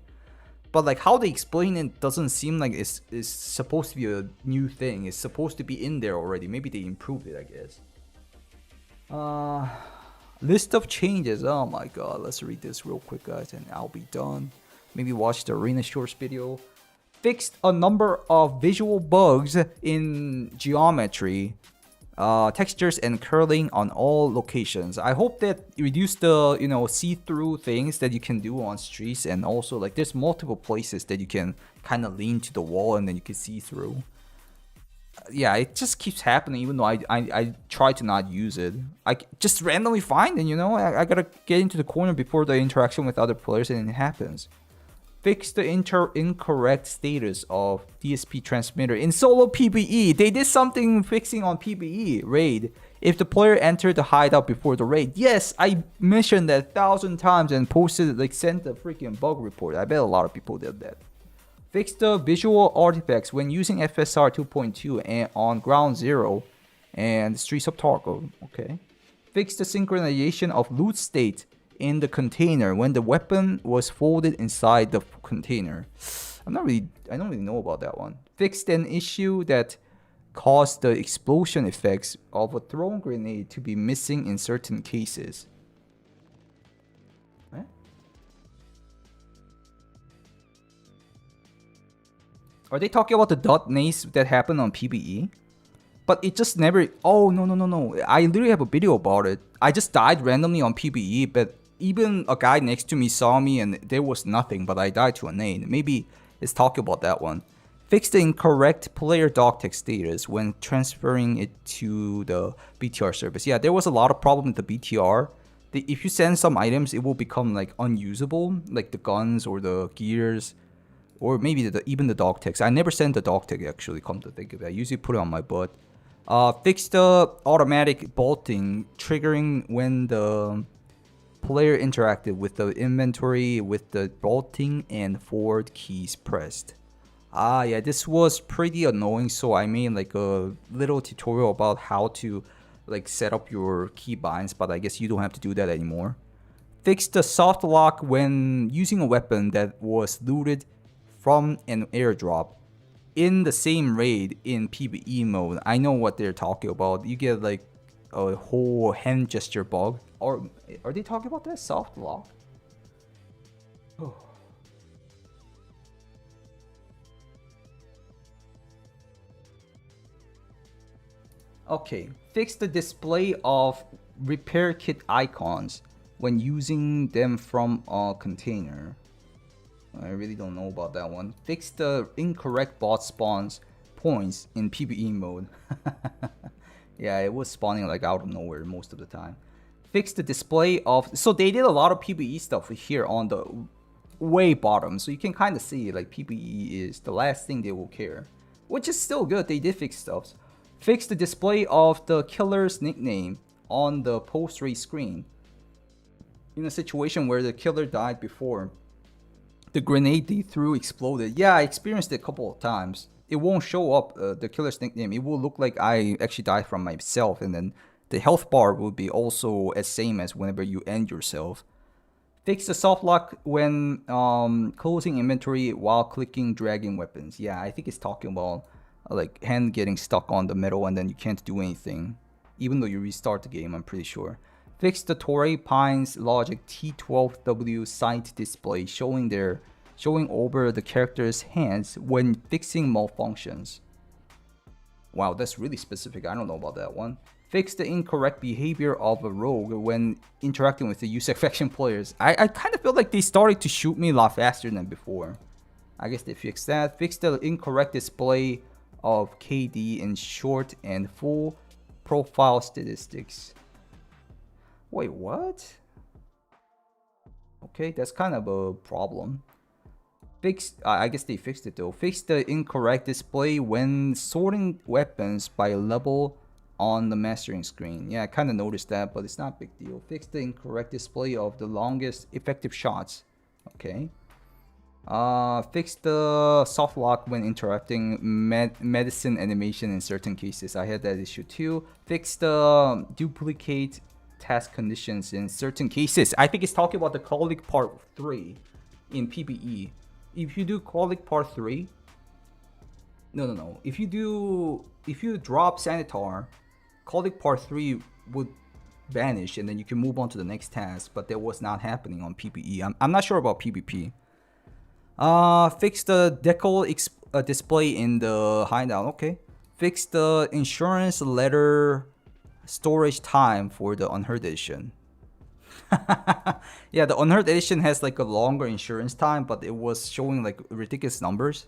But like, how they explain it doesn't seem like it's supposed to be a new thing. It's supposed to be in there already. Maybe they improved it, I guess. List of changes. Oh my god, let's read this real quick, guys, and I'll be done. Maybe watch the Arena Shorts video. Fixed a number of visual bugs in geometry, textures, and curling on all locations. I hope that reduced the see-through things that you can do on streets, and also like there's multiple places that you can kind of lean to the wall and then you can see through. Yeah, it just keeps happening even though I try to not use it. I just randomly find it, I gotta get into the corner before the interaction with other players and it happens. Fix the incorrect status of DSP transmitter in solo PBE. They did something fixing on PBE raid. If the player entered the hideout before the raid. Yes, I mentioned that 1,000 times and posted, like, sent a freaking bug report. I bet a lot of people did that. Fix the visual artifacts when using FSR 2.2 and on Ground Zero and Streets of Tarkov. Okay. Fix the synchronization of loot state in the container when the weapon was folded inside the container. I don't really know about that one. Fixed an issue that caused the explosion effects of a thrown grenade to be missing in certain cases. What? Are they talking about the detonates that happened on PvE? But it just never... Oh, no. I literally have a video about it. I just died randomly on PvE, but even a guy next to me saw me and there was nothing, but I died to a nade. Maybe it's talking about that one. Fix the incorrect player dog tag status when transferring it to the BTR service. Yeah, there was a lot of problem with the BTR. If you send some items, it will become like unusable, like the guns or the gears, or maybe even the dog tags. I never send the dog tag actually, come to think of it. I usually put it on my butt. Fix the automatic bolting triggering when the player interacted with the inventory with the bolting and forward keys pressed. Yeah, this was pretty annoying, so I made like a little tutorial about how to like set up your keybinds, but I guess you don't have to do that anymore. Fix the soft lock when using a weapon that was looted from an airdrop in the same raid in PvE mode. I know what they're talking about. You get like a whole hand gesture bug. Or are they talking about that soft lock? Oh. Okay, fix the display of repair kit icons when using them from a container. I really don't know about that one. Fix the incorrect bot spawns points in PvE mode. Yeah, it was spawning like out of nowhere most of the time. Fix the display of... So they did a lot of PvE stuff here on the way bottom. So you can kind of see like PvE is the last thing they will care. Which is still good. They did fix stuff. Fix the display of the killer's nickname on the post-raid screen. In a situation where the killer died before the grenade they threw exploded. Yeah, I experienced it a couple of times. It won't show up the killer's nickname. It will look like I actually died from myself, and then the health bar will be also as same as whenever you end yourself. Fix the soft lock when closing inventory while clicking dragging weapons. Yeah, I think it's talking about like hand getting stuck on the metal and then you can't do anything, even though you restart the game. I'm pretty sure. Fix the Torrey Pines Logic T12W sight display showing over the character's hands when fixing malfunctions. Wow, that's really specific. I don't know about that one. Fix the incorrect behavior of a rogue when interacting with the user faction players. I kind of feel like they started to shoot me a lot faster than before. I guess they fixed that. Fix the incorrect display of KD in short and full profile statistics. Wait, what? Okay, that's kind of a problem. I guess they fixed it though. Fix the incorrect display when sorting weapons by level on the mastering screen. Yeah, I kind of noticed that, but it's not a big deal. Fix the incorrect display of the longest effective shots. Okay. Fix the soft lock when interrupting medicine animation in certain cases. I had that issue too. Fix the duplicate task conditions in certain cases. I think it's talking about the Colic Part 3 in PvE. If you do Colic Part 3... No. If you drop Sanitar, Colic Part 3 would vanish and then you can move on to the next task, but that was not happening on PvE. I'm not sure about PvP. Fix the decal display in the hideout. Okay. Fix the insurance letter storage time for the unheard edition. Yeah, the unheard edition has like a longer insurance time, but it was showing like ridiculous numbers.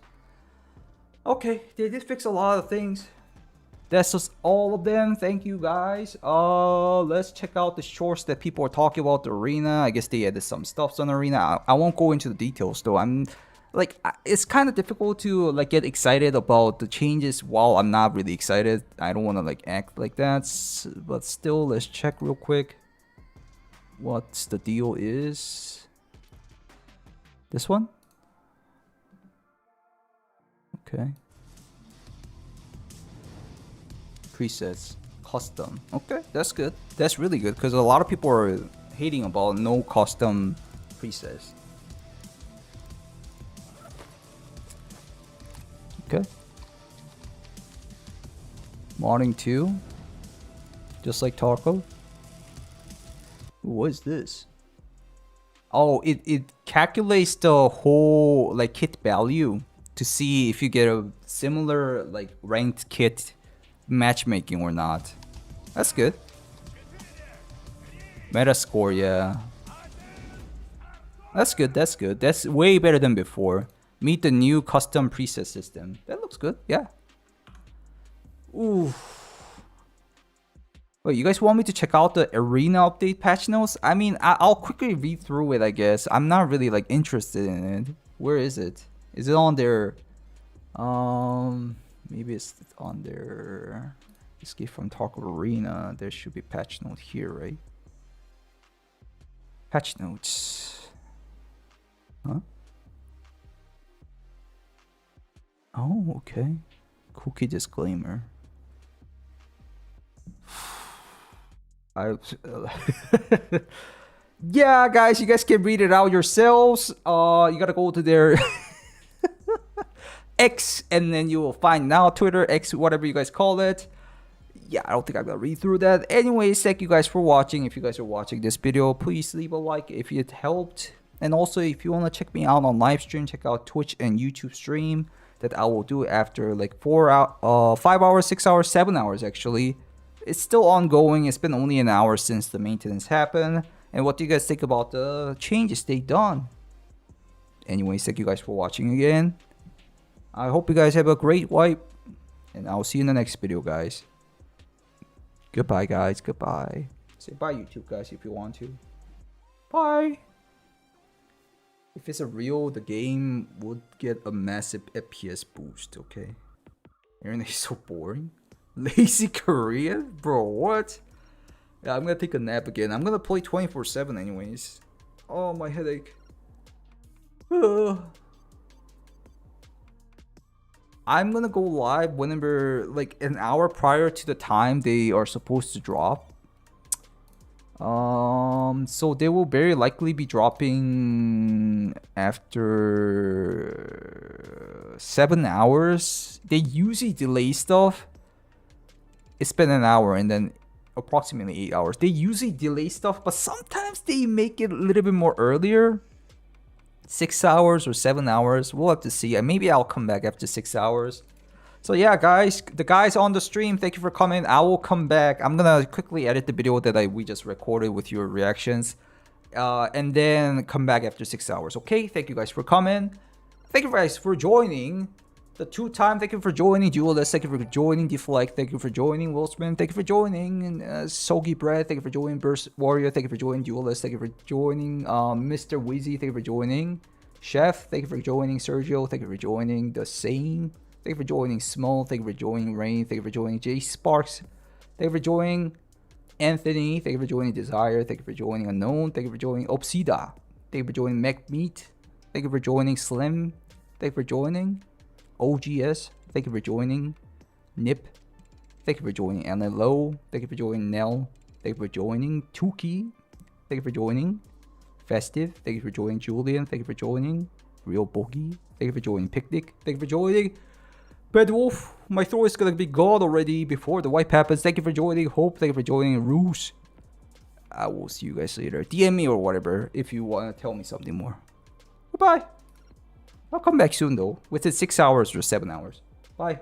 Okay, they did fix a lot of things. That's just all of them. Thank you guys. Let's check out the shorts that people are talking about the arena. I guess they added some stuff on the arena. I won't go into the details though. I'm like, it's kind of difficult to like get excited about the changes while I'm not really excited. I don't want to like act like that, but still, let's check real quick what the deal is. This one? Okay. Presets. custom. Okay, that's good. That's really good because a lot of people are hating about no custom presets. Okay. Modding 2. Just like Tarkov. What is this? Oh, it calculates the whole like kit value to see if you get a similar like ranked kit matchmaking or not. That's good. Meta score, yeah. That's good, that's good. That's way better than before. Meet the new custom preset system. That looks good, yeah. Ooh. Wait, you guys want me to check out the arena update patch notes? I mean, I'll quickly read through it, I guess. I'm not really like interested in it. Where is it? Is it on their... maybe it's on their... Escape from Tarkov Arena. There should be patch note here, right? Patch notes. Huh? Oh, okay. Cookie disclaimer. Yeah, guys, you guys can read it out yourselves. You gotta go to their X, and then you will find now Twitter, X, whatever you guys call it. Yeah, I don't think I'm gonna read through that. Anyways, thank you guys for watching. If you guys are watching this video, please leave a like if it helped. And also, if you wanna check me out on live stream, check out Twitch and YouTube stream that I will do after like 5 hours, 6 hours, 7 hours actually. It's still ongoing. It's been only an hour since the maintenance happened. And what do you guys think about the changes they done? Anyways, thank you guys for watching again. I hope you guys have a great wipe. And I'll see you in the next video, guys. Goodbye, guys. Goodbye. Say bye, YouTube, guys, if you want to. Bye. If it's a real, the game would get a massive FPS boost, okay? Isn't it so boring? Lazy Korean? Bro, what? Yeah, I'm gonna take a nap again. I'm gonna play 24/7 anyways. Oh, my headache. I'm gonna go live whenever, like an hour prior to the time they are supposed to drop. So they will very likely be dropping after 7 hours. They usually delay stuff. It's been an hour and then approximately 8 hours. They usually delay stuff, but sometimes they make it a little bit more earlier. 6 hours or 7 hours. We'll have to see. Maybe I'll come back after 6 hours. So yeah, guys, the guys on the stream, thank you for coming. I will come back. I'm gonna quickly edit the video that we just recorded with your reactions, and then come back after 6 hours. Okay, thank you guys for coming. Thank you guys for joining the 2-time. Thank you for joining Duelist. Thank you for joining Deflect. Thank you for joining Wilsman. Thank you for joining Soggy Bread. Thank you for joining Burst Warrior. Thank you for joining Duelist. Thank you for joining Mr. Wheezy. Thank you for joining Chef. Thank you for joining Sergio. Thank you for joining The Same. Thank you for joining Small. Thank you for joining Rain. Thank you for joining J Sparks. Thank you for joining Anthony. Thank you for joining Desire. Thank you for joining Unknown. Thank you for joining Obsida. Thank you for joining MacMeat. Thank you for joining Slim. Thank you for joining OGS. Thank you for joining Nip. Thank you for joining NLO. Thank you for joining Nell. Thank you for joining Tuki. Thank you for joining Festive. Thank you for joining Julian. Thank you for joining Real Boogie. Thank you for joining Picnic. Thank you for joining Bad Wolf. My throat is gonna be gone already before the wipe happens. Thank you for joining Hope. Thank you for joining Roos. I will see you guys later. DM me or whatever if you want to tell me something more. Goodbye. I'll come back soon though. Within 6 hours or 7 hours. Bye.